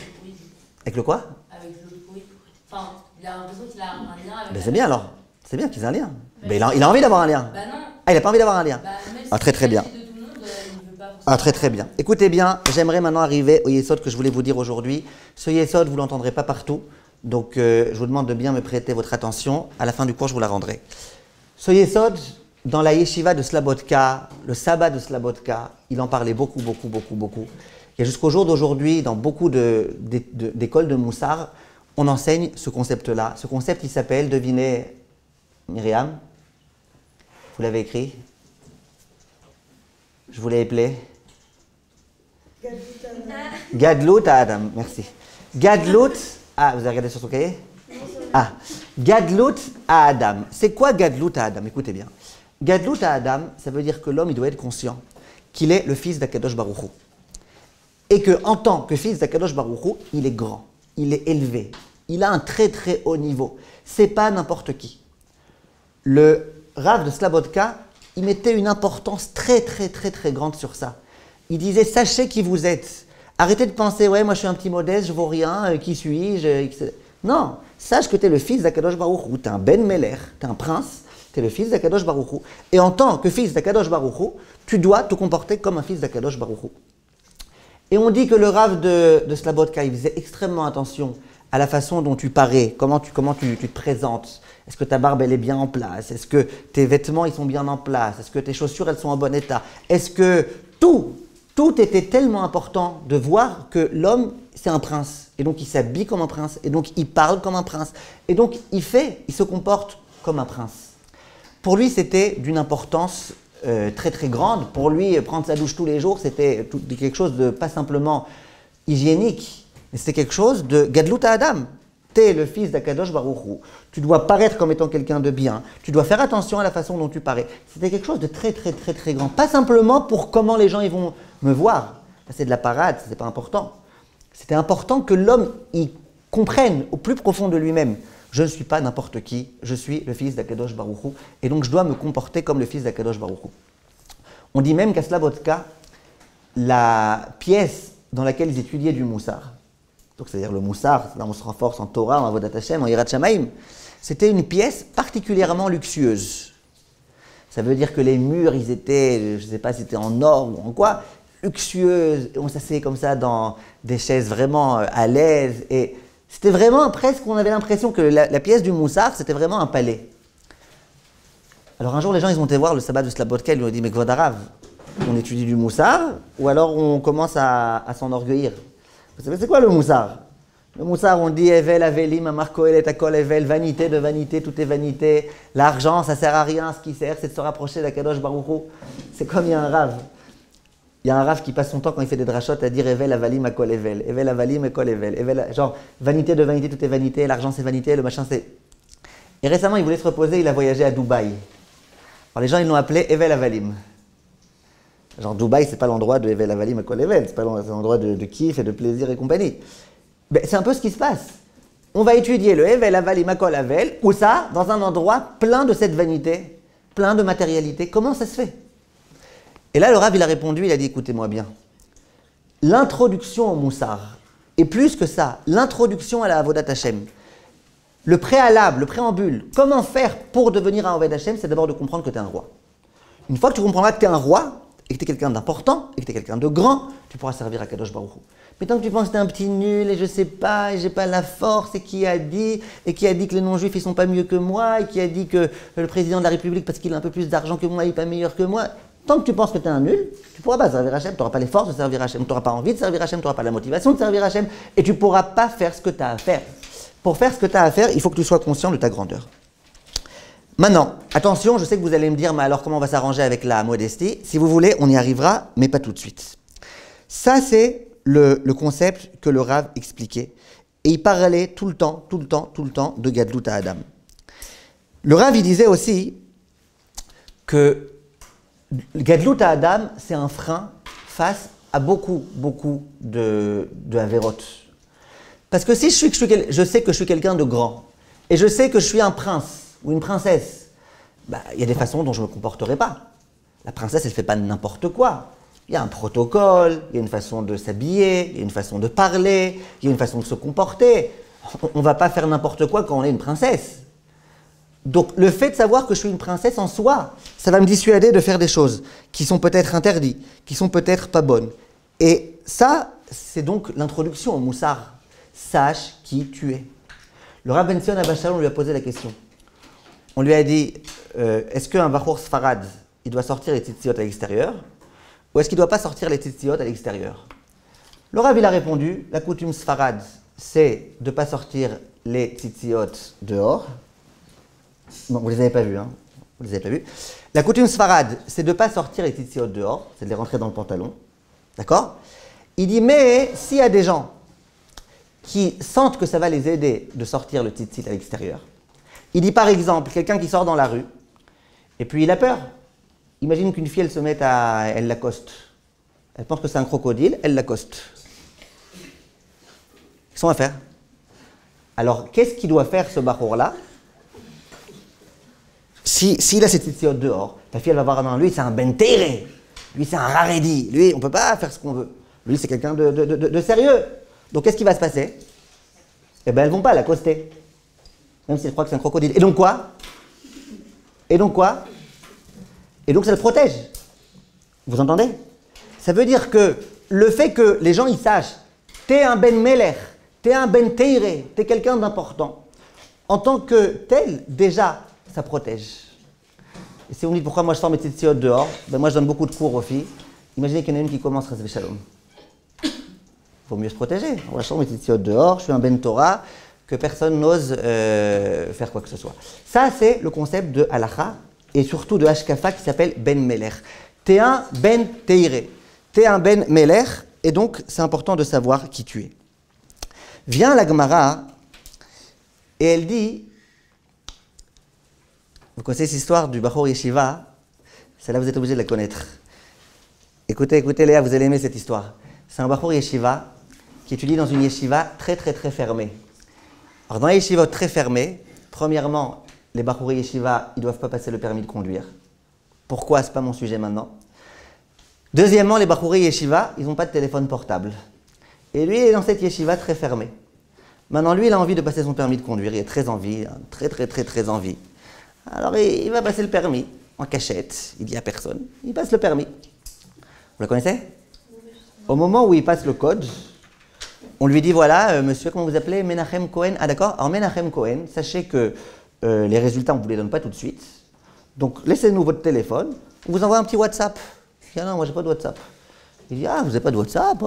Avec le quoi? Avec l'autre. Enfin, il a l'impression qu'il a un lien avec. Ben c'est bien alors, c'est bien qu'ils aient un lien. Mais il a envie d'avoir un lien. Bah non. Ah, il n'a pas envie d'avoir un lien. Bah, même Ah, très très bien. si c'est de tout le monde, il veut pas forcément. Ah, très très bien. Écoutez bien, j'aimerais maintenant arriver au yesod que je voulais vous dire aujourd'hui. Ce yesod, vous ne l'entendrez pas partout, donc je vous demande de bien me prêter votre attention. À la fin du cours, je vous la rendrai. Ce yesod, dans la yeshiva de Slabodka, le sabbat de Slabodka, il en parlait beaucoup. Et jusqu'au jour d'aujourd'hui, dans beaucoup d'écoles de Moussar, on enseigne ce concept-là. Ce concept, il s'appelle, devinez, Myriam, vous l'avez écrit? Je vous l'ai appelé Gadlut à Adam, merci. Gadlut, vous avez regardé sur son cahier? Gadlut à Adam. C'est quoi Gadlut à Adam? Écoutez bien. Gadlut à Adam, ça veut dire que l'homme, il doit être conscient qu'il est le fils d'Akadosh Baruch Hu. Et qu'en tant que fils d'Akadosh Baruch Hu, il est grand, il est élevé, il a un très très haut niveau. C'est pas n'importe qui. Le Rav de Slabodka, il mettait une importance très grande sur ça. Il disait, sachez qui vous êtes. Arrêtez de penser, ouais, moi je suis un petit modeste, je vaux rien, qui suis-je? Non, sache que tu es le fils d'Akadosh Baruch Hu, tu es un Ben Meler, tu es un prince, tu es le fils d'Akadosh Baruch Hu. Et en tant que fils d'Akadosh Baruch Hu, tu dois te comporter comme un fils d'Akadosh Baruch Hu. Et on dit que le Rav de Slabodka, il faisait extrêmement attention à la façon dont tu parais, comment tu te présentes. Est-ce que ta barbe, elle est bien en place? Est-ce que tes vêtements, ils sont bien en place? Est-ce que tes chaussures, elles sont en bon état? Est-ce que tout était tellement important de voir que l'homme, c'est un prince. Et donc, il s'habille comme un prince. Et donc, il parle comme un prince. Et donc, il se comporte comme un prince. Pour lui, c'était d'une importance très grande. Pour lui, prendre sa douche tous les jours, c'était quelque chose de pas simplement hygiénique, mais c'était quelque chose de Gadlut à Adam. Tu es le fils d'Akadosh Baruch Hu. Tu dois paraître comme étant quelqu'un de bien. Tu dois faire attention à la façon dont tu parais. C'était quelque chose de très grand. Pas simplement pour comment les gens ils vont me voir. C'est de la parade, c'est pas important. C'était important que l'homme y comprenne au plus profond de lui-même. Je ne suis pas n'importe qui, je suis le fils d'Akadosh Baruch Hu, et donc je dois me comporter comme le fils d'Akadosh Baruch Hu. On dit même qu'à Slabodka, la pièce dans laquelle ils étudiaient du Moussar, donc c'est-à-dire le Moussar, là on se renforce en Torah, en Avodat Hashem, en Yirat Shamayim, c'était une pièce particulièrement luxueuse. Ça veut dire que les murs, ils étaient, je ne sais pas si c'était en or ou en quoi, luxueuses, on s'asseyait comme ça dans des chaises vraiment à l'aise, et c'était vraiment presque, on avait l'impression que la pièce du Moussar, c'était vraiment un palais. Alors un jour, les gens, ils ont été voir le sabbat de Slabodka, ils lui ont dit, mais Kvod Harav, on étudie du Moussar, ou alors on commence à s'enorgueillir. Vous savez, c'est quoi le Moussar? Le Moussar, on dit, Evel, Avelim, Amar Kohelet, Akol, Evel, vanité de vanité, tout est vanité. L'argent, ça sert à rien, ce qui sert, c'est de se rapprocher d'Akadosh Baruch Hu. C'est comme il y a un rave. Il y a un rave qui passe son temps quand il fait des drachotes à dire Evel, Avalim, Akol, Evel. Evel, Avalim, Akol, Evel. Evel, genre, vanité de vanité, tout est vanité, l'argent c'est vanité, le machin c'est... Et récemment, il voulait se reposer, il a voyagé à Dubaï. Alors les gens, ils l'ont appelé Evel, Avalim. Genre, Dubaï, c'est pas l'endroit de Evel, Avalim, Akol, Evel. C'est pas l'endroit de kiff et de plaisir et compagnie. Ben, c'est un peu ce qui se passe. On va étudier le Evel, Avalim, Akol, Evel, ou ça, dans un endroit plein de cette vanité, plein de matérialité. Comment ça se fait? Et là, le Rav, il a répondu, il a dit, écoutez-moi bien. L'introduction au Moussar, et plus que ça, l'introduction à la Avodat Hashem, le préalable, le préambule, comment faire pour devenir un Avodat Hashem, c'est d'abord de comprendre que tu es un roi. Une fois que tu comprendras que tu es un roi, et que tu es quelqu'un d'important, et que tu es quelqu'un de grand, tu pourras servir à Kadosh Baruch Hu. Mais tant que tu penses que tu es un petit nul, et je sais pas, et j'ai pas la force, et qui a dit que les non-juifs ils sont pas mieux que moi, et qui a dit que le président de la République, parce qu'il a un peu plus d'argent que moi, il est pas meilleur que moi, tant que tu penses que tu es un nul, tu pourras pas servir Hachem, tu n'auras pas les forces de servir Hachem, tu n'auras pas envie de servir Hachem, tu n'auras pas la motivation de servir Hachem, et tu pourras pas faire ce que tu as à faire. Pour faire ce que tu as à faire, il faut que tu sois conscient de ta grandeur. Maintenant, attention, je sais que vous allez me dire, mais alors comment on va s'arranger avec la modestie? Si vous voulez, on y arrivera, mais pas tout de suite. Ça, c'est le concept que le Rav expliquait. Et il parlait tout le temps de Gadlut Adam. Le Rav, il disait aussi que Gadlut Adam, c'est un frein face à beaucoup de Averot. Parce que si je sais que je suis quelqu'un de grand, et je sais que je suis un prince ou une princesse, il y a des façons dont je ne me comporterai pas. La princesse, elle ne fait pas n'importe quoi. Il y a un protocole, il y a une façon de s'habiller, il y a une façon de parler, il y a une façon de se comporter. On ne va pas faire n'importe quoi quand on est une princesse. Donc le fait de savoir que je suis une princesse en soi, ça va me dissuader de faire des choses qui sont peut-être interdites, qui sont peut-être pas bonnes. Et ça, c'est donc l'introduction au Moussar. Sache qui tu es. Le Rav Ben Zion Abba Shalom lui a posé la question. On lui a dit, est-ce qu'un Bachour Sfarad, il doit sortir les tzitziot à l'extérieur, ou est-ce qu'il ne doit pas sortir les tzitziot à l'extérieur? Le Rav, il a répondu, la coutume Sfarad, c'est de ne pas sortir les tzitziot dehors. Non, vous ne les avez pas vus, hein. Vous les avez pas vus. La coutume Sfarad, c'est de ne pas sortir les tzitziot dehors, c'est de les rentrer dans le pantalon. D'accord? Il dit, mais s'il y a des gens qui sentent que ça va les aider de sortir le tzitzit à l'extérieur. Il dit par exemple, quelqu'un qui sort dans la rue, et puis il a peur. Imagine qu'une fille, elle se met à... elle l'accoste. Elle pense que c'est un crocodile, elle l'accoste. Qu'est-ce qu'on va faire? Alors, qu'est-ce qu'il doit faire ce bachour-là? S'il a ses tzitzit dehors, la fille, elle va voir, non, lui, c'est un ben teiré. Lui, c'est un raredi. Lui, on ne peut pas faire ce qu'on veut. Lui, c'est quelqu'un de sérieux. Donc, qu'est-ce qui va se passer? Eh bien, elles ne vont pas l'accoster. Même si elles croient que c'est un crocodile. Et donc quoi? Et donc quoi? Et donc, ça le protège. Vous entendez? Ça veut dire que le fait que les gens ils sachent, t'es un ben meler, t'es un ben teiré, t'es quelqu'un d'important, en tant que tel, déjà, ça protège. Et si vous me dites pourquoi moi je sors mes tzitziot dehors, ben moi je donne beaucoup de cours aux filles. Imaginez qu'il y en a une qui commence Chas v'Shalom. Il vaut mieux se protéger. Moi je sors mes tzitziot dehors, je suis un ben Torah, que personne n'ose faire quoi que ce soit. Ça c'est le concept de halacha et surtout de hashkafa qui s'appelle ben meler. T'es un ben teiré, t'es un ben meler et donc c'est important de savoir qui tu es. Vient la Gemara et elle dit, vous connaissez cette histoire du Bachour Yeshiva, celle-là vous êtes obligé de la connaître. Écoutez Léa, vous allez aimer cette histoire. C'est un Bachour Yeshiva qui étudie dans une Yeshiva très fermée. Alors dans les Yeshivot très fermées, premièrement, les Bachour Yeshiva, ils ne doivent pas passer le permis de conduire. Pourquoi? Ce n'est pas mon sujet maintenant. Deuxièmement, les Bachour Yeshiva, ils n'ont pas de téléphone portable. Et lui, il est dans cette Yeshiva très fermée. Maintenant, lui, il a envie de passer son permis de conduire, il a très envie, très envie. Alors, il va passer le permis, en cachette, il dit à personne, il passe le permis. Vous le connaissez? Au moment où il passe le code, on lui dit, voilà, monsieur, comment vous appelez? Menachem Cohen. Ah d'accord, alors Menachem Cohen, sachez que les résultats, on ne vous les donne pas tout de suite. Donc, laissez-nous votre téléphone, on vous envoie un petit WhatsApp. Il dit, ah non, moi, j'ai pas de WhatsApp. Il dit, ah, vous n'avez pas de WhatsApp?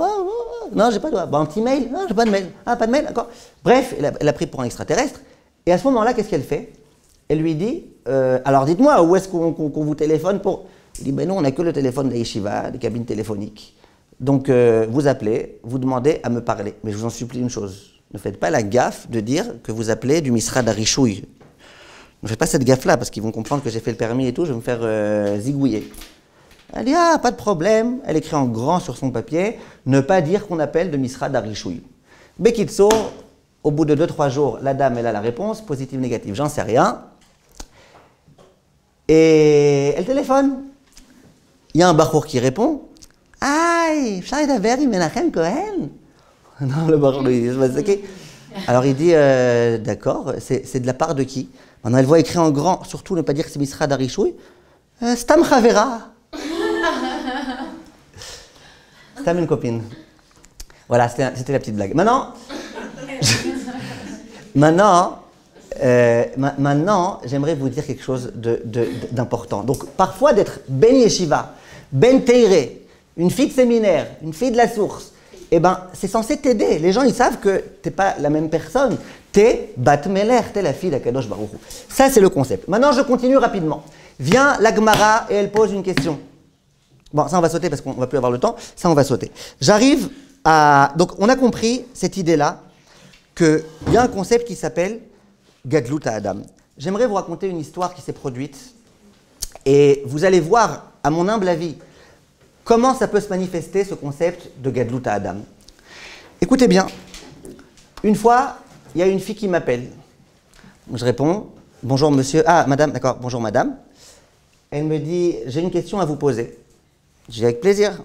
Non, j'ai pas de WhatsApp. Un petit mail? Non, j'ai pas de mail. Ah, pas de mail, d'accord. Bref, elle a pris pour un extraterrestre. Et à ce moment-là, qu'est-ce qu'elle fait? Elle lui dit, alors dites-moi, où est-ce qu'on vous téléphone pour... Il dit, ben non, on n'a que le téléphone de la yeshiva, des cabines téléphoniques. Donc, vous appelez, vous demandez à me parler. Mais je vous en supplie une chose, ne faites pas la gaffe de dire que vous appelez du Misrad Arishouy. Ne faites pas cette gaffe-là, parce qu'ils vont comprendre que j'ai fait le permis et tout, je vais me faire zigouiller. Elle dit, ah, pas de problème. Elle écrit en grand sur son papier, ne pas dire qu'on appelle de Misrad Arishouy. Bekitso, au bout de 2-3 jours, la dame, elle a la réponse, positive, négative, j'en sais rien. Et elle téléphone. Il y a un bachour qui répond. Aïe, Shai Menachem Cohen. Non, le bachour, alors il dit, d'accord, c'est de la part de qui? Maintenant, elle voit écrit en grand, surtout ne pas dire que c'est Misrad Arishouy. Stam Chavera. Stam une copine. Voilà, c'était la petite blague. Maintenant, maintenant, j'aimerais vous dire quelque chose d'important. Donc, parfois, d'être ben yeshiva, ben teire, une fille de séminaire, une fille de la source, eh ben, c'est censé t'aider. Les gens, ils savent que t'es pas la même personne. T'es Bat Meler, t'es la fille d'Akadosh Baruch Hu. Ça, c'est le concept. Maintenant, je continue rapidement. Vient la Gemara et elle pose une question. Bon, ça, on va sauter parce qu'on va plus avoir le temps. Ça, on va sauter. J'arrive à... Donc, on a compris cette idée-là qu'il y a un concept qui s'appelle Gadlut Adam. J'aimerais vous raconter une histoire qui s'est produite et vous allez voir, à mon humble avis, comment ça peut se manifester, ce concept de Gadlut Adam. Écoutez bien, une fois, il y a une fille qui m'appelle. Je réponds, bonjour monsieur, ah madame, d'accord, bonjour madame. Elle me dit, j'ai une question à vous poser. Je dis avec plaisir.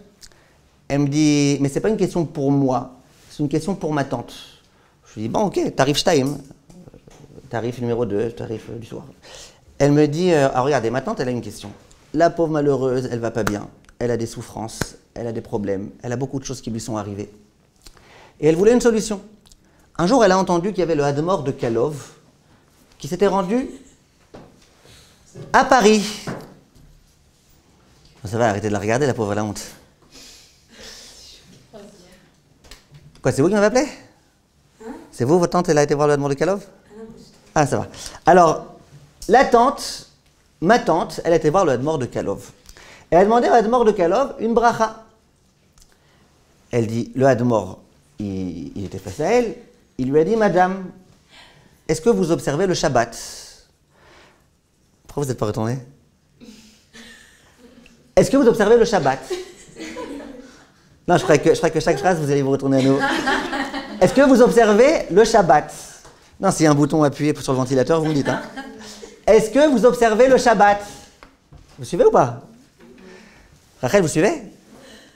Elle me dit, mais c'est pas une question pour moi, c'est une question pour ma tante. Je lui dis, bon ok, tarif Shtaim, tarif numéro 2, tarif du soir. Elle me dit, ah regardez, ma tante elle a une question. La pauvre malheureuse, elle va pas bien, elle a des souffrances, elle a des problèmes, elle a beaucoup de choses qui lui sont arrivées. Et elle voulait une solution. Un jour, elle a entendu qu'il y avait le Hadmor de Kalov qui s'était rendu à Paris. Ça va, arrêtez de la regarder, la pauvre, elle a honte. Quoi, c'est vous qui m'avez appelé? C'est vous, votre tante, elle a été voir le Hadmor de Kalov? Ah, ça va. Alors, la tante, ma tante, elle a été voir le Hadmor de Kalov. Elle a demandé au Hadmor de Kalov une bracha. Elle dit, le Hadmor, il était face à elle. Il lui a dit, madame, est-ce que vous observez le Shabbat? Pourquoi vous n'êtes pas retourné? Est-ce que vous observez le Shabbat? Non, je croyais que chaque phrase, vous allez vous retourner à nouveau. Est-ce que vous observez le Shabbat? Non, s'il y a un bouton appuyé sur le ventilateur, vous me dites. Hein. Est-ce que vous observez le Shabbat? Vous suivez ou pas? Rachel, vous suivez?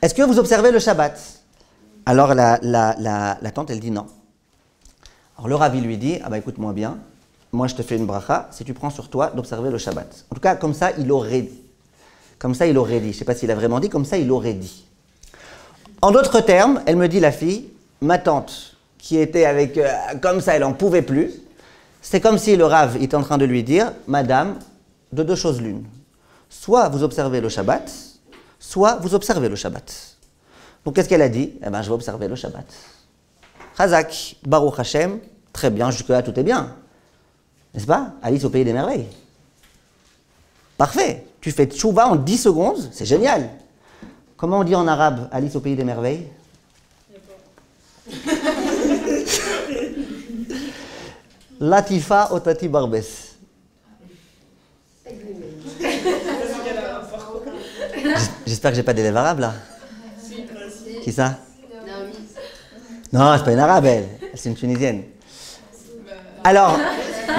Est-ce que vous observez le Shabbat? Alors la tante, elle dit non. Alors le Ravi lui dit, ah bah écoute-moi bien, moi je te fais une bracha, si tu prends sur toi d'observer le Shabbat. En tout cas, comme ça, il aurait dit. Comme ça, il aurait dit. Je ne sais pas s'il a vraiment dit, comme ça, il aurait dit. En d'autres termes, elle me dit, la fille, ma tante, qui était avec, comme ça, elle n'en pouvait plus, c'est comme si le Rav était en train de lui dire, madame, de deux choses l'une. Soit vous observez le Shabbat, soit vous observez le Shabbat. Donc qu'est-ce qu'elle a dit? Eh bien, je vais observer le Shabbat. Chazak, Baruch Hashem, très bien, jusque-là tout est bien. N'est-ce pas? Alice au pays des merveilles. Parfait. Tu fais tchouva en 10 secondes, c'est génial. Comment on dit en arabe Alice au pays des merveilles? Latifa otati barbes. J'espère que j'ai pas d'élève arabe là. Qui ça? Non, c'est pas une arabe elle. C'est une tunisienne. Alors,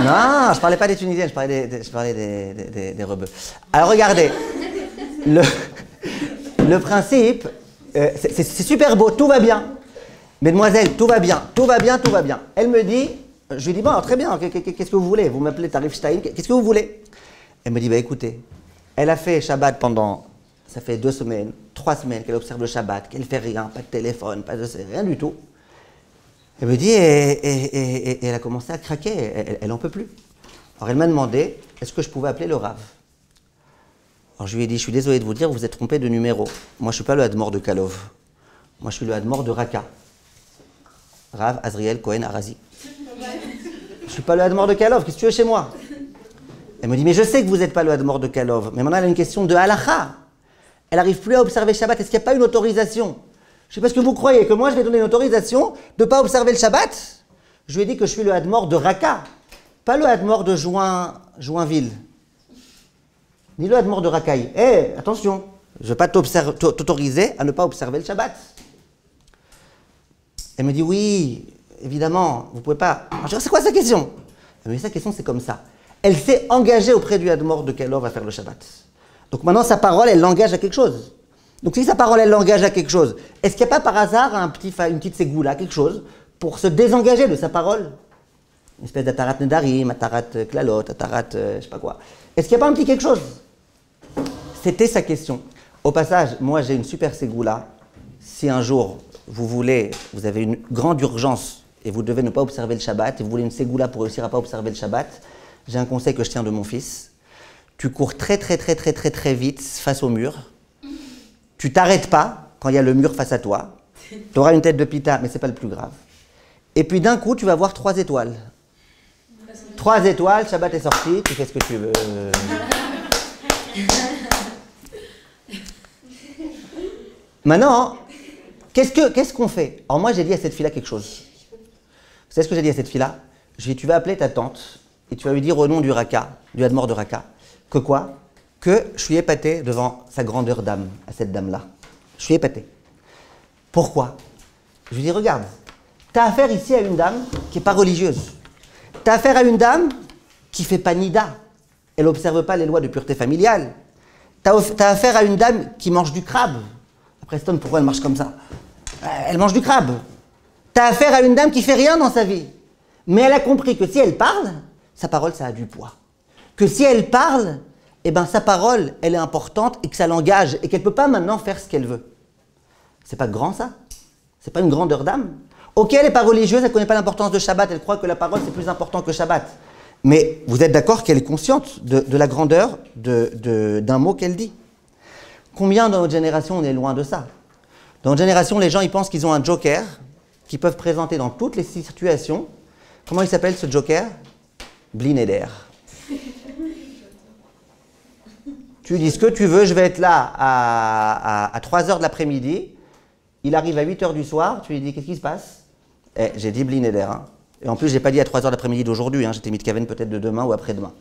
non, je parlais pas des tunisiennes, je parlais des rebeux. Alors regardez, le principe, c'est super beau, tout va bien. Mesdemoiselles, tout va bien, tout va bien, tout va bien. Elle me dit, je lui dis, bon, très bien, qu'est-ce que vous voulez? Vous m'appelez Tarif Shtaim, qu'est-ce que vous voulez? Elle me dit, bah écoutez, elle a fait Shabbat pendant, ça fait 2 semaines, 3 semaines qu'elle observe le Shabbat, qu'elle fait rien, pas de téléphone, pas de rien du tout. Elle me dit, et elle a commencé à craquer, elle n'en peut plus. Alors elle m'a demandé, est-ce que je pouvais appeler le Rav? Alors je lui ai dit, je suis désolé de vous dire, vous vous êtes trompé de numéro. Moi je ne suis pas le Hadmor de Kalov. Moi je suis le Hadmor de Raqqa. Rav Azriel Cohen Arazi. Je ne suis pas le Hadmor de Kalov, qu'est-ce que tu veux chez moi? Elle me dit, mais je sais que vous n'êtes pas le Hadmor de Kalov. Mais maintenant elle a une question de halakha. Elle n'arrive plus à observer Shabbat. Est-ce qu'il n'y a pas une autorisation? Je ne sais pas ce que vous croyez, que moi je vais donner une autorisation de ne pas observer le Shabbat? Je lui ai dit que je suis le Hadmor de Raqqa, pas le Hadmor de Joinville, ni le Hadmor de Racaille. Eh, attention, je ne vais pas t'autoriser à ne pas observer le Shabbat. Elle me dit, oui, évidemment, vous ne pouvez pas. Alors, je dis, c'est quoi sa question? Elle me dit, sa question c'est comme ça. Elle s'est engagée auprès du Hadmor de Kalov à faire le Shabbat. Donc maintenant sa parole, elle l'engage à quelque chose. Donc si sa parole, elle l'engage à quelque chose, est-ce qu'il n'y a pas par hasard une petite ségoula, quelque chose, pour se désengager de sa parole? Une espèce d'atarat nedarim, atarat klalot, atarat je sais pas quoi. Est-ce qu'il n'y a pas un petit quelque chose? C'était sa question. Au passage, moi j'ai une super ségoula. Si un jour vous avez une grande urgence et vous devez ne pas observer le Shabbat, et vous voulez une ségoula pour réussir à ne pas observer le Shabbat, j'ai un conseil que je tiens de mon fils. Tu cours très vite face au mur. Tu t'arrêtes pas quand il y a le mur face à toi. Tu auras une tête de pita, mais ce n'est pas le plus grave. Et puis d'un coup, tu vas voir 3 étoiles. 3 étoiles, Shabbat est sorti, tu fais ce que tu veux. Maintenant, qu'est-ce qu'on fait? Alors moi, j'ai dit à cette fille-là quelque chose. Vous savez ce que j'ai dit à cette fille-là? Je lui ai dit, tu vas appeler ta tante et tu vas lui dire au nom du Raka, du Admor de Raka, que quoi? Que je suis épaté devant sa grandeur d'âme, à cette dame-là. Je suis épaté. Pourquoi? Je lui dis, regarde, tu as affaire ici à une dame qui n'est pas religieuse. Tu as affaire à une dame qui ne fait pas nida. Elle n'observe pas les lois de pureté familiale. Tu as affaire à une dame qui mange du crabe. Après, Stone, pourquoi elle marche comme ça? Elle mange du crabe. Tu as affaire à une dame qui ne fait rien dans sa vie. Mais elle a compris que si elle parle, sa parole, ça a du poids. Que si elle parle, eh ben, sa parole, elle est importante et que ça l'engage et qu'elle ne peut pas maintenant faire ce qu'elle veut. C'est pas grand ça? C'est pas une grandeur d'âme? Ok, elle n'est pas religieuse, elle ne connaît pas l'importance de Shabbat, elle croit que la parole c'est plus important que Shabbat. Mais vous êtes d'accord qu'elle est consciente de la grandeur d'un mot qu'elle dit? Combien dans notre génération on est loin de ça? Dans notre génération, les gens ils pensent qu'ils ont un joker qu'ils peuvent présenter dans toutes les situations. Comment il s'appelle ce joker? Bli Neder. Tu dis ce que tu veux, je vais être là à 3h de l'après-midi. Il arrive à 8h du soir, tu lui dis qu'est-ce qui se passe? J'ai dit Bli Neder. Hein. Et en plus, je n'ai pas dit à 3h de l'après-midi d'aujourd'hui, hein. J'étais mitkaven peut-être de demain ou après-demain.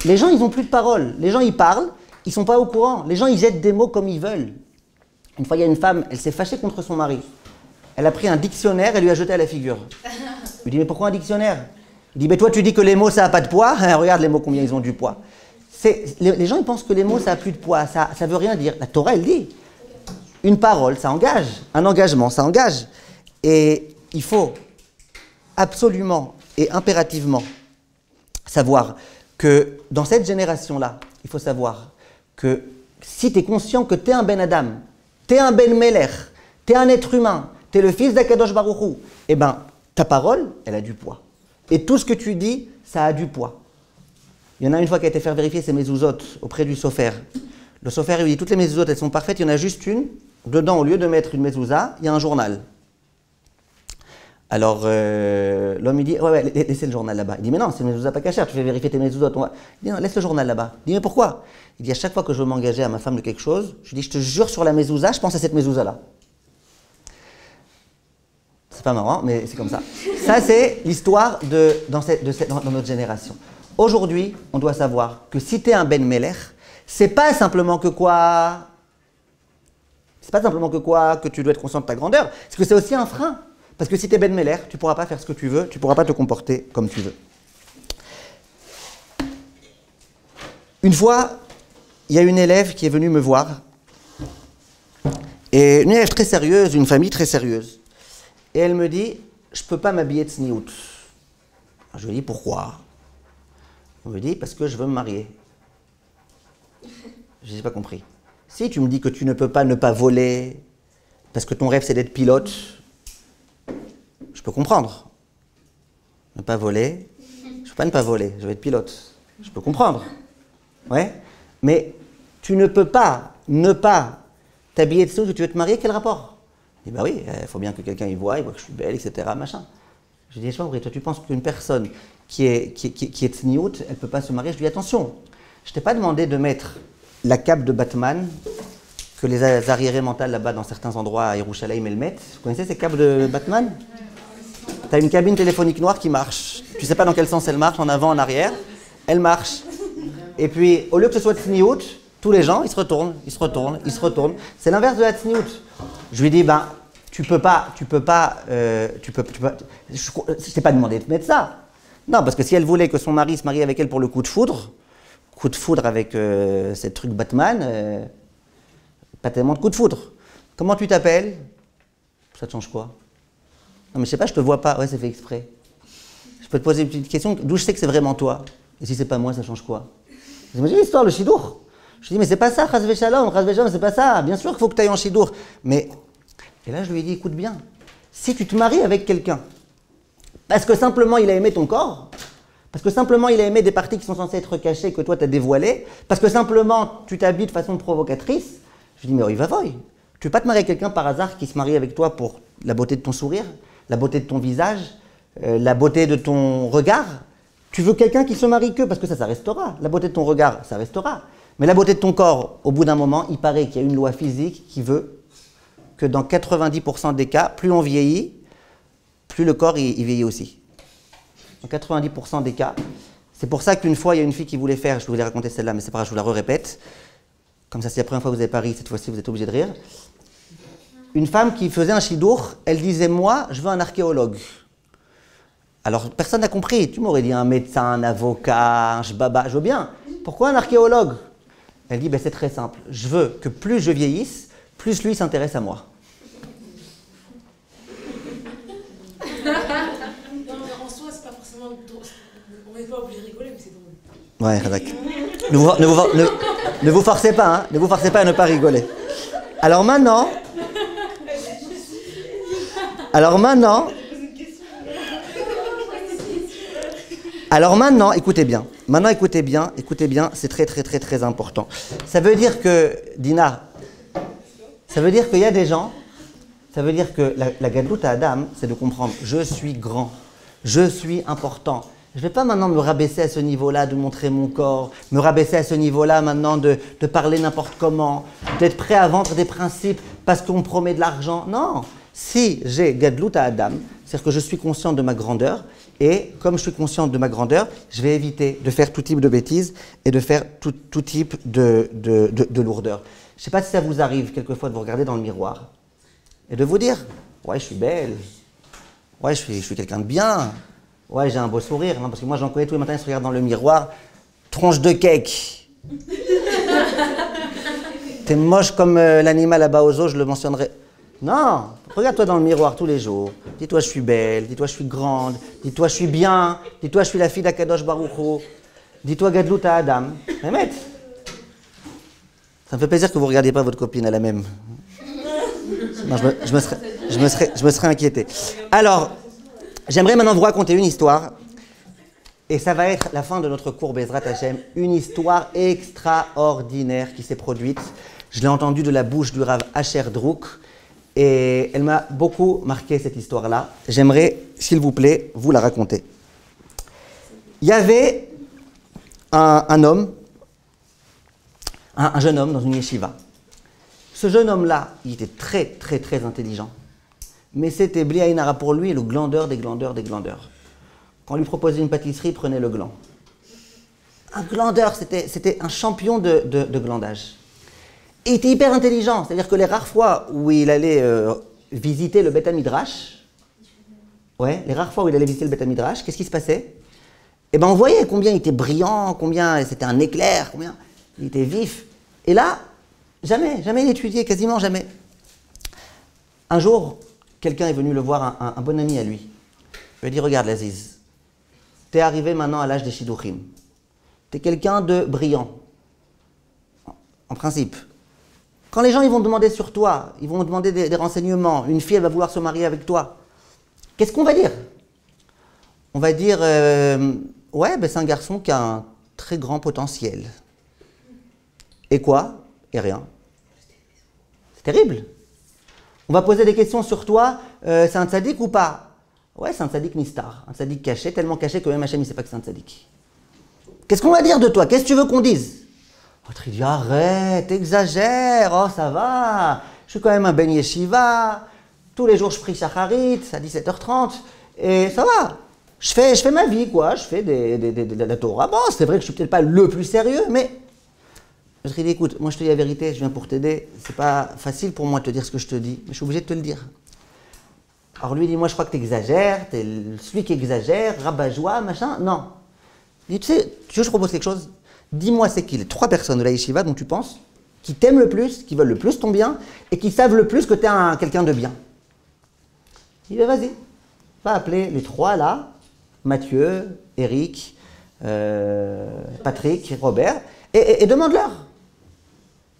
Les gens, ils n'ont plus de parole. Les gens, ils parlent, ils ne sont pas au courant. Les gens, ils jettent des mots comme ils veulent. Une fois, il y a une femme, elle s'est fâchée contre son mari. Elle a pris un dictionnaire et lui a jeté à la figure. Je lui dis, mais pourquoi un dictionnaire? Il dit, mais toi, tu dis que les mots, ça n'a pas de poids. Regarde les mots, combien ils ont du poids. Les gens, ils pensent que les mots, ça n'a plus de poids. Ça ne veut rien dire. La Torah, elle dit, une parole, ça engage. Un engagement, ça engage. Et il faut absolument et impérativement savoir que dans cette génération-là, il faut savoir que si tu es conscient que tu es un Ben Adam, tu es un Ben Melech, tu es un être humain, tu es le fils d'Akadosh Baruch Hu, eh bien, ta parole, elle a du poids. Et tout ce que tu dis, ça a du poids. Il y en a une fois qui a été faire vérifier ses mezuzot auprès du sofer. Le sofer, il dit toutes les mezuzot, elles sont parfaites, il y en a juste une. Dedans, au lieu de mettre une mezouza, il y a un journal. Alors, l'homme, il dit, ouais, laissez le journal là-bas. Il dit, mais non, c'est une mezouza pas cachère, tu fais vérifier tes mezuzot. Il dit, non, laisse le journal là-bas. Il dit, mais pourquoi? Il dit, à chaque fois que je veux m'engager à ma femme de quelque chose, je lui dis, je te jure sur la mezouza, je pense à cette mezouza-là. C'est pas marrant, mais c'est comme ça. Ça, c'est l'histoire dans notre génération. Aujourd'hui, on doit savoir que si tu es un Ben Melech, c'est pas simplement que quoi? C'est pas simplement que tu dois être conscient de ta grandeur, c'est que c'est aussi un frein. Parce que si tu es Ben Melech, tu ne pourras pas faire ce que tu veux, tu ne pourras pas te comporter comme tu veux. Une fois, il y a une élève qui est venue me voir, et une élève très sérieuse, une famille très sérieuse. Et elle me dit, je ne peux pas m'habiller de sniout. Je lui dis, pourquoi? Elle me dit, parce que je veux me marier. Je n'ai pas compris. Si tu me dis que tu ne peux pas ne pas voler, parce que ton rêve c'est d'être pilote, je peux comprendre. Ne pas voler, je ne peux pas ne pas voler, je vais être pilote. Je peux comprendre. Ouais. Mais tu ne peux pas ne pas t'habiller de sniout que tu veux te marier, quel rapport? Je dis, bah oui, il faut bien que quelqu'un y voit, il voit que je suis belle, etc. Machin. Je dis, toi tu penses qu'une personne qui est sniout, elle ne peut pas se marier? Je lui dis, attention, je ne t'ai pas demandé de mettre la cape de Batman que les arriérés mentales là-bas dans certains endroits à Yerushalayim elles mettent. Vous connaissez ces capes de Batman? Tu as une cabine téléphonique noire qui marche. Tu ne sais pas dans quel sens elle marche, en avant, en arrière. Elle marche. Et puis, au lieu que ce soit sniout, tous les gens, ils se retournent. C'est l'inverse de la sniout. Je lui dis, ben, je t'ai pas demandé de mettre ça. Non, parce que si elle voulait que son mari se marie avec elle pour le coup de foudre avec ces trucs Batman, pas tellement de coup de foudre. Comment tu t'appelles? Ça te change quoi? Non mais je sais pas, je te vois pas. Ouais, c'est fait exprès. Je peux te poser une petite question, d'où je sais que c'est vraiment toi? Et si c'est pas moi, ça change quoi? Vous imaginez l'histoire, le chidour? Je lui dis, mais c'est pas ça, chas v'shalom, c'est pas ça. Bien sûr qu'il faut que tu ailles en shidour. Mais, et là, je lui ai dit, écoute bien, si tu te maries avec quelqu'un, parce que simplement il a aimé ton corps, parce que simplement il a aimé des parties qui sont censées être cachées, que toi tu as dévoilées, parce que simplement tu t'habilles de façon provocatrice, je lui dis, mais oui, va voy. Tu ne veux pas te marier avec quelqu'un par hasard qui se marie avec toi pour la beauté de ton sourire, la beauté de ton visage, la beauté de ton regard. Tu veux quelqu'un qui se marie que parce que ça restera. La beauté de ton regard, ça restera. Mais la beauté de ton corps, au bout d'un moment, il paraît qu'il y a une loi physique qui veut que dans 90% des cas, plus on vieillit, plus le corps il vieillit aussi. Dans 90% des cas. C'est pour ça qu'une fois, il y a une fille qui voulait faire, je vous l'ai raconté celle-là, mais c'est pas grave, je vous la répète. Comme ça, si la première fois vous avez pas ri, cette fois-ci, vous êtes obligé de rire. Une femme qui faisait un shidour, elle disait, moi, je veux un archéologue. Alors, personne n'a compris. Tu m'aurais dit un médecin, un avocat, un shbaba, je veux bien. Pourquoi un archéologue? Elle dit, ben, c'est très simple. Je veux que plus je vieillisse, plus lui s'intéresse à moi. Non, mais en soi, c'est pas forcément drôle. On n'est pas obligé de rigoler, mais c'est drôle. Ouais, d'accord. Ne vous forcez pas, hein. Ne vous forcez pas à ne pas rigoler. Alors maintenant, écoutez bien. Maintenant, écoutez bien, c'est très important. Ça veut dire que, Dina, ça veut dire qu'il y a des gens, ça veut dire que la gadlout à Adam, c'est de comprendre, je suis grand, je suis important. Je ne vais pas maintenant me rabaisser à ce niveau-là, de montrer mon corps, me rabaisser à ce niveau-là maintenant de parler n'importe comment, d'être prêt à vendre des principes parce qu'on me promet de l'argent. Non, si j'ai gadlout à Adam, c'est-à-dire que je suis conscient de ma grandeur, et comme je suis conscient de ma grandeur, je vais éviter de faire tout type de bêtises et de faire tout type de lourdeur. Je ne sais pas si ça vous arrive quelquefois de vous regarder dans le miroir et de vous dire « Ouais, je suis belle. Ouais, je suis quelqu'un de bien. Ouais, j'ai un beau sourire. » Non, parce que moi, j'en connais tous les matins, ils se regardent dans le miroir. Tronche de cake. T'es moche comme l'animal là-bas aux eaux, je le mentionnerai. Non, regarde-toi dans le miroir tous les jours. Dis-toi, je suis belle. Dis-toi, je suis grande. Dis-toi, je suis bien. Dis-toi, je suis la fille d'Akadosh Baruch Hu. Dis-toi, gadlout à Adam. Mehmet. Ça me fait plaisir que vous ne regardiez pas votre copine à la même. Non, je me serais inquiété. Alors, j'aimerais maintenant vous raconter une histoire. Et ça va être la fin de notre cours Bezrat Hashem. Une histoire extraordinaire qui s'est produite. Je l'ai entendue de la bouche du Rav Asher Drouk. Et elle m'a beaucoup marqué, cette histoire-là. J'aimerais, s'il vous plaît, vous la raconter. Il y avait un homme, un jeune homme dans une yeshiva. Ce jeune homme-là, il était très intelligent. Mais c'était Bli Ayin Hara pour lui le glandeur des glandeurs. Quand on lui proposait une pâtisserie, il prenait le gland. Un glandeur, c'était un champion de glandage. Et il était hyper intelligent, c'est-à-dire que les rares fois où il allait visiter le Beth Midrash, qu'est-ce qui se passait? Eh bien, on voyait combien il était brillant, combien c'était un éclair, combien il était vif. Et là, jamais il étudiait, quasiment jamais. Un jour, quelqu'un est venu le voir, un bon ami à lui. Il lui a dit, regarde l'Aziz, t'es arrivé maintenant à l'âge des Shidduchim. T'es quelqu'un de brillant, en principe. Quand les gens ils vont demander sur toi, ils vont demander des renseignements, une fille elle va vouloir se marier avec toi, qu'est-ce qu'on va dire? On va dire, ouais, ben c'est un garçon qui a un très grand potentiel. Et quoi? Et rien. C'est terrible. On va poser des questions sur toi, c'est un tzaddik ou pas? Ouais, c'est un tzaddik nistar, un tzaddik caché, tellement caché que même Hachem ne sait pas que c'est un tzaddik. Qu'est-ce qu'on va dire de toi? Qu'est-ce que tu veux qu'on dise? L'autre il dit, arrête, exagère, oh ça va, je suis quand même un ben yeshiva, tous les jours je prie shacharit à 17h30, et ça va, je fais ma vie quoi, je fais de la Torah. Bon, c'est vrai que je suis peut-être pas le plus sérieux, mais je lui dis, écoute, moi je te dis la vérité, je viens pour t'aider, c'est pas facile pour moi de te dire ce que je te dis, mais je suis obligé de te le dire. Alors lui il dit, moi je crois que tu exagères, tu es celui qui exagère, rabat-joie, machin, non. Il dit, tu sais, veux que je propose quelque chose? Dis-moi c'est qui les 3 personnes de la yeshiva dont tu penses, qui t'aiment le plus, qui veulent le plus ton bien, et qui savent le plus que tu es quelqu'un de bien. Il dit, vas-y, va appeler les 3 là, Mathieu, Eric, Patrick, Robert, et demande-leur.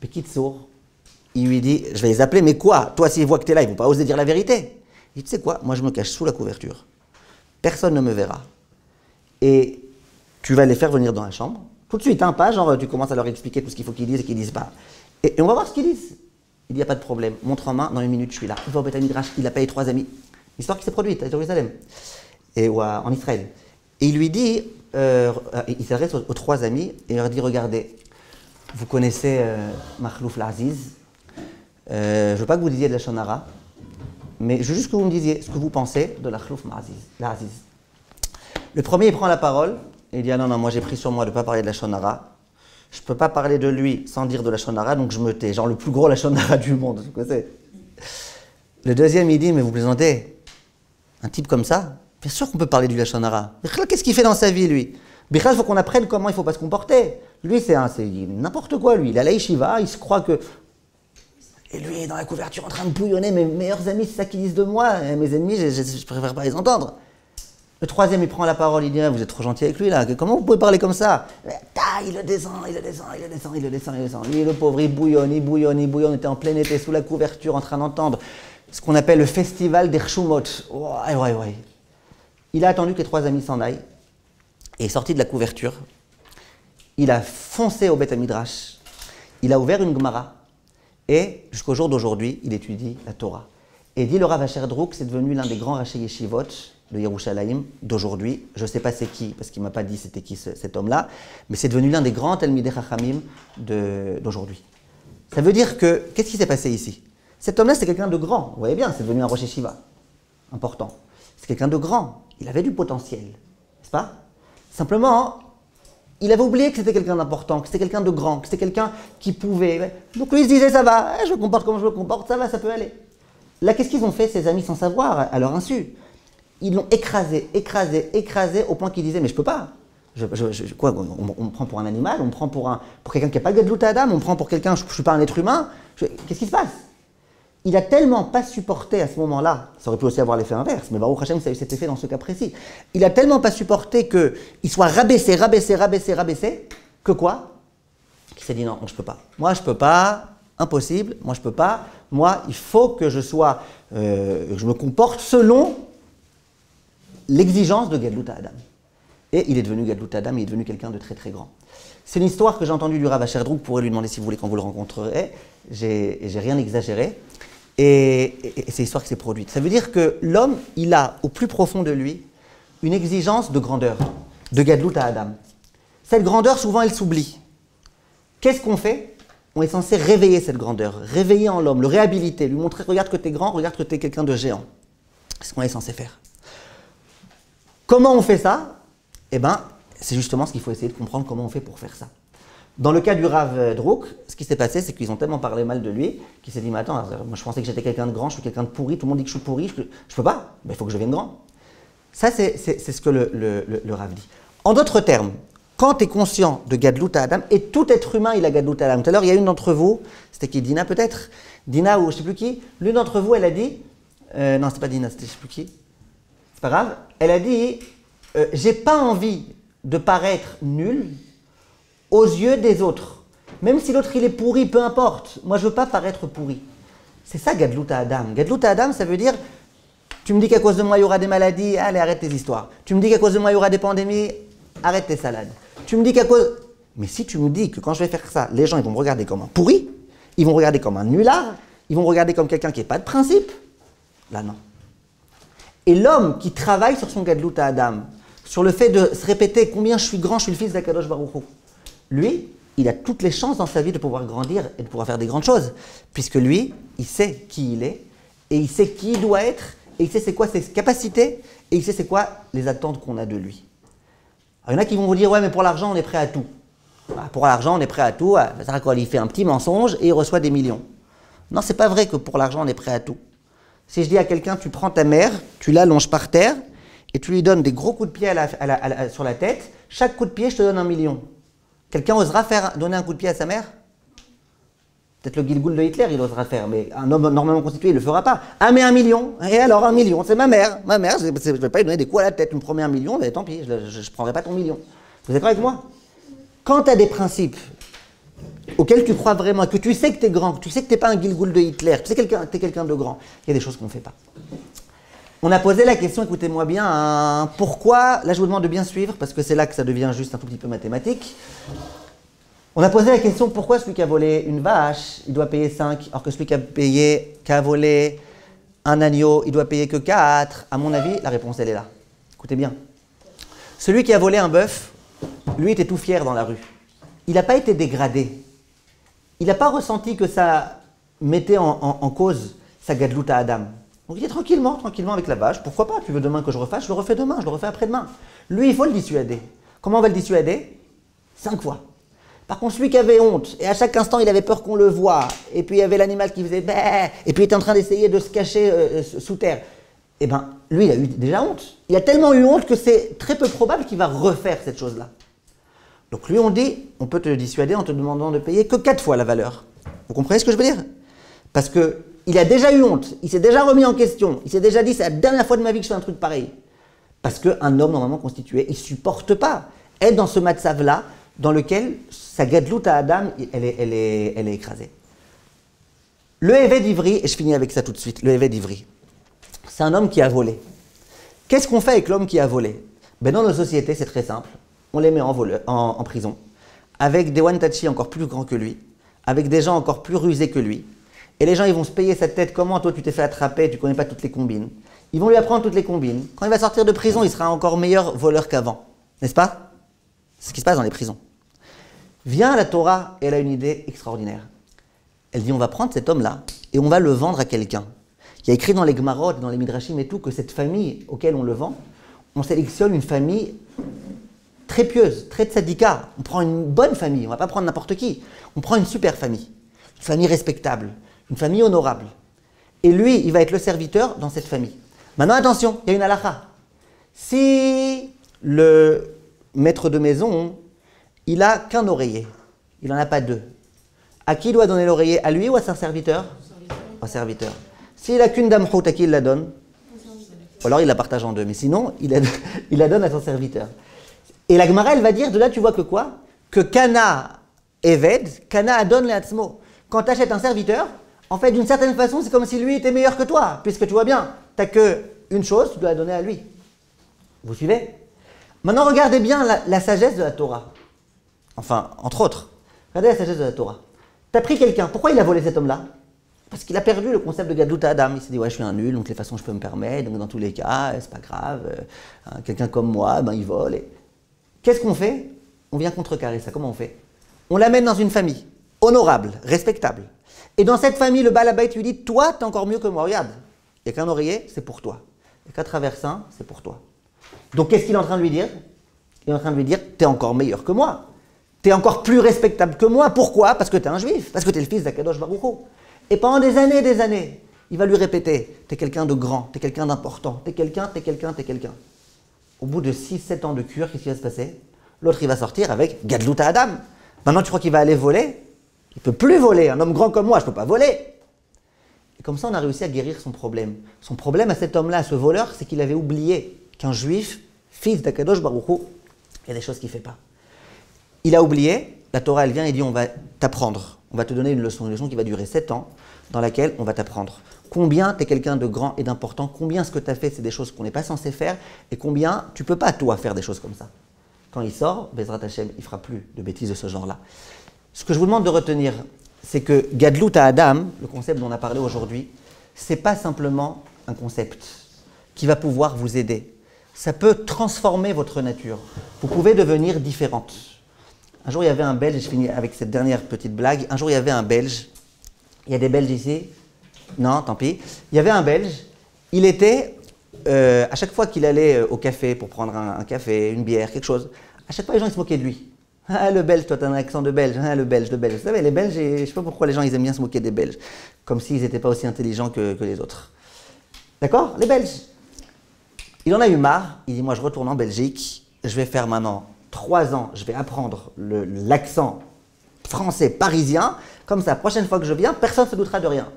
Bekitsour, il lui dit, je vais les appeler, mais quoi? Toi, s'ils voient que tu es là, ils ne vont pas oser dire la vérité. Il dit, tu sais quoi? Moi, je me cache sous la couverture. Personne ne me verra. Et tu vas les faire venir dans la chambre. Tout de suite, hein, pas genre tu commences à leur expliquer tout ce qu'il faut qu'ils disent et qu'ils disent pas. Et on va voir ce qu'ils disent. Il dit, il n'y a pas de problème. Montre en main, dans une minute, je suis là. Il va au Beth Midrash, il a payé 3 amis. Histoire qui s'est produite à Jérusalem et en Israël. Et il lui dit, il s'adresse aux 3 amis et il leur dit, regardez, vous connaissez Makhlouf l'Aziz. Je ne veux pas que vous disiez de la Shonara, mais je veux juste que vous me disiez ce que vous pensez de la Makhlouf l'Aziz. Le premier, il prend la parole et il dit, ah non, moi j'ai pris sur moi de ne pas parler de la Shonara. Je ne peux pas parler de lui sans dire de la Shonara, donc je me tais. Genre le plus gros la Shonara du monde, tu sais. Le deuxième, il dit, mais vous plaisantez, un type comme ça, bien sûr qu'on peut parler du Lachon Hara. Qu'est-ce qu'il fait dans sa vie, lui? Il faut qu'on apprenne comment il ne faut pas se comporter. Lui, c'est n'importe quoi, lui. Il a la yeshiva, il se croit que... Et lui, il est dans la couverture en train de bouillonner. Mes meilleurs amis, c'est ça qu'ils disent de moi. Et mes ennemis, je préfère pas les entendre. Le troisième, il prend la parole, il dit, ah, vous êtes trop gentil avec lui, là. Comment vous pouvez parler comme ça? Il le descend. Lui, le pauvre, il bouillonne. Il était en plein été, sous la couverture, en train d'entendre ce qu'on appelle le festival des Rshumot. Ouais. Il a attendu que les 3 amis s'en aillent et est sorti de la couverture. Il a foncé au Beth Midrash. Il a ouvert une Gemara et jusqu'au jour d'aujourd'hui, il étudie la Torah. Et dit le Rav Asher Druk, c'est devenu l'un des grands Rashi Yeshivot de Yerushalayim d'aujourd'hui. Je ne sais pas c'est qui, parce qu'il ne m'a pas dit c'était qui cet homme-là, mais c'est devenu l'un des grands Talmidei Chachamim d'aujourd'hui. Ça veut dire que, qu'est-ce qui s'est passé ici? Cet homme-là, c'est quelqu'un de grand. Vous voyez bien, c'est devenu un Rosh Yeshiva. Important. C'est quelqu'un de grand. Il avait du potentiel. N'est-ce pas? Simplement, il avait oublié que c'était quelqu'un d'important, que c'était quelqu'un de grand, que c'était quelqu'un qui pouvait... Donc lui, il se disait, ça va, je me comporte comme je me comporte, ça va, ça peut aller. Là, qu'est-ce qu'ils ont fait, ses amis, sans savoir, à leur insu? Ils l'ont écrasé, au point qu'ils disaient, mais je peux pas. Quoi, on me prend pour un animal, on me prend pour quelqu'un qui n'a pas de Gadlut Adam, on me prend pour quelqu'un, je ne suis pas un être humain. Qu'est-ce qui se passe? Il a tellement pas supporté à ce moment-là, ça aurait pu aussi avoir l'effet inverse, mais Baruch Hashem, ça a eu cet effet dans ce cas précis. Il a tellement pas supporté qu'il soit rabaissé, que quoi? Qu'il s'est dit non, je peux pas. Moi, je peux pas, impossible, moi, je peux pas. Moi, il faut que je sois, je me comporte selon l'exigence de Gadlut Adam. Et il est devenu Gadlut Adam, il est devenu quelqu'un de très très grand. C'est une histoire que j'ai entendue du Rav Asher Druk, vous pourrez lui demander si vous voulez quand vous le rencontrerez. J'ai rien exagéré. Et c'est l'histoire qui s'est produite. Ça veut dire que l'homme, il a au plus profond de lui une exigence de grandeur, de Gadlut Adam. Cette grandeur, souvent, elle s'oublie. Qu'est-ce qu'on fait? On est censé réveiller cette grandeur, réveiller en l'homme, le réhabiliter, lui montrer, regarde que tu es grand, regarde que tu es quelqu'un de géant. C'est ce qu'on est censé faire. Comment on fait ça? Eh bien, c'est justement ce qu'il faut essayer de comprendre, comment on fait pour faire ça. Dans le cas du Rav Druk, ce qui s'est passé, c'est qu'ils ont tellement parlé mal de lui qu'il s'est dit, mais attends, moi je pensais que j'étais quelqu'un de grand, je suis quelqu'un de pourri, tout le monde dit que je suis pourri, je peux pas, il faut que je devienne grand. Ça, c'est ce que le Rav dit. En d'autres termes, quand tu es conscient de Gadlut Adam, et tout être humain, il a Gadlut Adam. Tout à l'heure, il y a une d'entre vous, c'était qui, Dina peut-être? Dina ou je ne sais plus qui, l'une d'entre vous, elle a dit, non, c'était pas Dina, c'était je ne sais plus qui, c'est pas grave, elle a dit, j'ai pas envie de paraître nul aux yeux des autres. Même si l'autre il est pourri, peu importe. Moi je veux pas paraître pourri. C'est ça Gadlut Adam. Gadlut Adam, ça veut dire, tu me dis qu'à cause de moi il y aura des maladies, allez arrête tes histoires. Tu me dis qu'à cause de moi il y aura des pandémies, arrête tes salades. Tu me dis qu'à cause... Mais si tu me dis que quand je vais faire ça, les gens ils vont me regarder comme un pourri, ils vont me regarder comme un nulard, ils vont me regarder comme quelqu'un qui n'a pas de principe, là non. Et l'homme qui travaille sur son Gadlut Adam, sur le fait de se répéter combien je suis grand, je suis le fils d'Akadosh Baruch Hu, lui, il a toutes les chances dans sa vie de pouvoir grandir et de pouvoir faire des grandes choses. Puisque lui, il sait qui il est, et il sait qui il doit être, et il sait c'est quoi ses capacités, et il sait c'est quoi les attentes qu'on a de lui. Alors, il y en a qui vont vous dire, ouais, mais pour l'argent, on est prêt à tout. Bah, pour l'argent, on est prêt à tout. Il fait un petit mensonge et il reçoit des millions. Non, c'est pas vrai que pour l'argent, on est prêt à tout. Si je dis à quelqu'un, tu prends ta mère, tu l'allonges par terre, et tu lui donnes des gros coups de pied sur la tête, chaque coup de pied, je te donne 1 million. Quelqu'un osera donner un coup de pied à sa mère? Peut-être le Gilgul de Hitler, il osera faire, mais un homme normalement constitué, il ne le fera pas. Ah, mais 1 million? Et alors 1 million, c'est ma mère. Ma mère, je ne vais pas lui donner des coups à la tête. Tu me promets 1 million, mais tant pis, je ne prendrai pas ton million. Vous êtes d'accord avec moi? Quand tu as des principes, auquel tu crois vraiment, que tu sais que tu es grand, que tu sais que tu n'es pas un Gilgoul de Hitler, tu sais que tu es quelqu'un de grand, il y a des choses qu'on ne fait pas. On a posé la question, écoutez-moi bien, hein, pourquoi, là je vous demande de bien suivre, parce que c'est là que ça devient juste un tout petit peu mathématique. On a posé la question, pourquoi celui qui a volé une vache, il doit payer 5, alors que celui qui a volé un agneau, il doit payer que 4. À mon avis, la réponse, elle est là. Écoutez bien. Celui qui a volé un bœuf, lui était tout fier dans la rue. Il n'a pas été dégradé. Il n'a pas ressenti que ça mettait en cause sa gadloute à Adam. Donc il est tranquillement avec la vache. Pourquoi pas? Tu veux demain que je refasse? Je le refais demain, je le refais après-demain. Lui, il faut le dissuader. Comment on va le dissuader? 5 fois. Par contre, celui qui avait honte, et à chaque instant, il avait peur qu'on le voie, et puis il y avait l'animal qui faisait bé, et puis il était en train d'essayer de se cacher sous terre, eh bien, lui, il a eu déjà honte. Il a tellement eu honte que c'est très peu probable qu'il va refaire cette chose-là. Donc lui, on dit, on peut te dissuader en te demandant de payer que 4 fois la valeur. Vous comprenez ce que je veux dire? Parce qu'il a déjà eu honte, il s'est déjà remis en question, il s'est déjà dit, c'est la dernière fois de ma vie que je fais un truc pareil. Parce qu'un homme normalement constitué, il ne supporte pas être dans ce matzav-là, dans lequel sa gadloute à Adam, elle est écrasée. Le Éved Ivri, et je finis avec ça tout de suite, le Éved Ivri, c'est un homme qui a volé. Qu'est-ce qu'on fait avec l'homme qui a volé? Ben dans nos sociétés, c'est très simple. On les met en prison, avec des one-tachi encore plus grands que lui, avec des gens encore plus rusés que lui. Et les gens, ils vont se payer sa tête. Comment toi, tu t'es fait attraper, tu ne connais pas toutes les combines. Ils vont lui apprendre toutes les combines. Quand il va sortir de prison, il sera encore meilleur voleur qu'avant. N'est-ce pas? C'est ce qui se passe dans les prisons. Vient la Torah, et elle a une idée extraordinaire. Elle dit, on va prendre cet homme-là, et on va le vendre à quelqu'un. Il y a écrit dans les Gemarot, dans les Midrashim et tout, que cette famille auquel on le vend, on sélectionne une famille très pieuse, très tzadika. On prend une bonne famille, on ne va pas prendre n'importe qui. On prend une super famille, une famille respectable, une famille honorable. Et lui, il va être le serviteur dans cette famille. Maintenant, attention, il y a une halakha. Si le maître de maison, il n'a qu'un oreiller, il n'en a pas 2. À qui il doit donner l'oreiller? À lui ou à son serviteur? Au serviteur. S'il n'a qu'une damhout, à qui il la donne? Ou alors il la partage en 2, mais sinon, il la donne à son serviteur. Et la Gemara, elle va dire, de là tu vois que quoi? Que Kana Eved, Kana Adon Leatzmo. Quand tu achètes un serviteur, en fait, d'une certaine façon, c'est comme si lui était meilleur que toi, puisque tu vois bien, tu n'as qu'une chose, tu dois la donner à lui. Vous suivez? Maintenant, regardez bien la sagesse de la Torah. Enfin, entre autres, regardez la sagesse de la Torah. Tu as pris quelqu'un, pourquoi il a volé cet homme-là? Parce qu'il a perdu le concept de gadlout à Adam. Il s'est dit, ouais, je suis un nul, donc de toute façon, je peux me permettre, donc dans tous les cas, c'est pas grave, quelqu'un comme moi, ben, il vole. Et... Qu'est-ce qu'on fait? On vient contrecarrer ça. Comment on fait? On l'amène dans une famille honorable, respectable. Et dans cette famille, le Baal Habayit lui dit, toi, t'es encore mieux que moi, regarde. Il n'y a qu'un oreiller, c'est pour toi. Il n'y a qu'un traversin, c'est pour toi. Donc, qu'est-ce qu'il est en train de lui dire? Il est en train de lui dire, t'es encore meilleur que moi. T'es encore plus respectable que moi. Pourquoi? Parce que t'es un juif, parce que t'es le fils d'Akadosh Baruch Hu. Et pendant des années, il va lui répéter, t'es quelqu'un de grand, t'es quelqu'un d'important, t'es quelqu'un. Au bout de 6-7 ans de cure, qu'est-ce qui va se passer? L'autre, il va sortir avec gadlout à Adam. Maintenant, tu crois qu'il va aller voler? Il ne peut plus voler. Un homme grand comme moi, je ne peux pas voler. Et comme ça, on a réussi à guérir son problème. Son problème à cet homme-là, à ce voleur, c'est qu'il avait oublié qu'un juif, fils d'Akadosh Baruch Hu, il y a des choses qu'il ne fait pas. Il a oublié, la Torah, elle vient et dit, on va t'apprendre. On va te donner une leçon qui va durer 7 ans, dans laquelle on va t'apprendre. Combien tu es quelqu'un de grand et d'important, combien ce que tu as fait, c'est des choses qu'on n'est pas censé faire, et combien tu ne peux pas, toi, faire des choses comme ça. Quand il sort, Bezrat Hashem, il ne fera plus de bêtises de ce genre-là. Ce que je vous demande de retenir, c'est que gadlout à Adam, le concept dont on a parlé aujourd'hui, ce n'est pas simplement un concept qui va pouvoir vous aider. Ça peut transformer votre nature. Vous pouvez devenir différente. Un jour, il y avait un Belge, et je finis avec cette dernière petite blague. Un jour, il y avait un Belge. Il y a des Belges ici? Non, tant pis. Il y avait un Belge. Il était, à chaque fois qu'il allait au café pour prendre un café, une bière, quelque chose, à chaque fois, les gens ils se moquaient de lui. Ah, le Belge, toi, tu as un accent de Belge. Ah, le Belge. Vous savez, les Belges, je ne sais pas pourquoi les gens ils aiment bien se moquer des Belges. Comme s'ils n'étaient pas aussi intelligents que les autres. D'accord? Les Belges. Il en a eu marre. Il dit, moi, je retourne en Belgique. Je vais faire maintenant 3 ans. Je vais apprendre l'accent français parisien. Comme ça, la prochaine fois que je viens, personne ne se doutera de rien.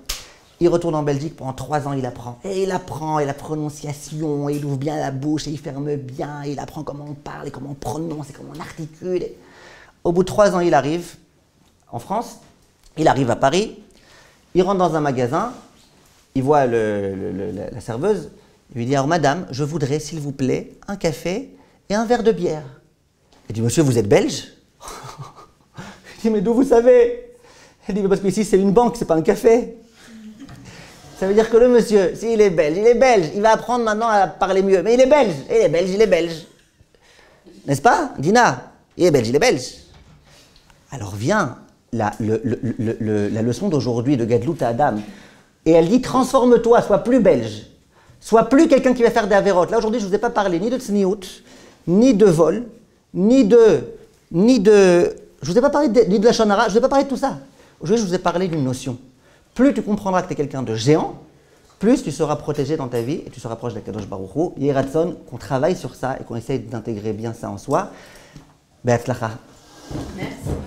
Il retourne en Belgique, pendant 3 ans, il apprend. Et il apprend, et la prononciation, et il ouvre bien la bouche, et il ferme bien, et il apprend comment on parle, et comment on prononce, et comment on articule. Et... Au bout de 3 ans, il arrive en France. Il arrive à Paris, il rentre dans un magasin, il voit la serveuse, il lui dit « Alors madame, je voudrais s'il vous plaît un café et un verre de bière. » Elle dit « Monsieur, vous êtes belge ?» Il dit « Mais d'où vous savez ?» Elle dit « Mais parce qu'ici c'est une banque, c'est pas un café. » Ça veut dire que le monsieur, s'il est belge, il va apprendre maintenant à parler mieux. Mais il est belge. N'est-ce pas, Dina? Il est belge. Alors vient la leçon d'aujourd'hui de Gadlut à Adam. Et elle dit, transforme-toi, sois plus belge. Sois plus quelqu'un qui va faire des avérotes. Là, aujourd'hui, je ne vous ai pas parlé ni de tsniout, ni de vol, ni de... Je vous ai pas parlé ni de la shonara, je ne vous ai pas parlé de tout ça. Aujourd'hui, je vous ai parlé d'une notion. Plus tu comprendras que tu es quelqu'un de géant, plus tu seras protégé dans ta vie et tu seras proche d'Akadosh Baruch Hu. Yeratson, qu'on travaille sur ça et qu'on essaye d'intégrer bien ça en soi. Be'atzlacha. Merci.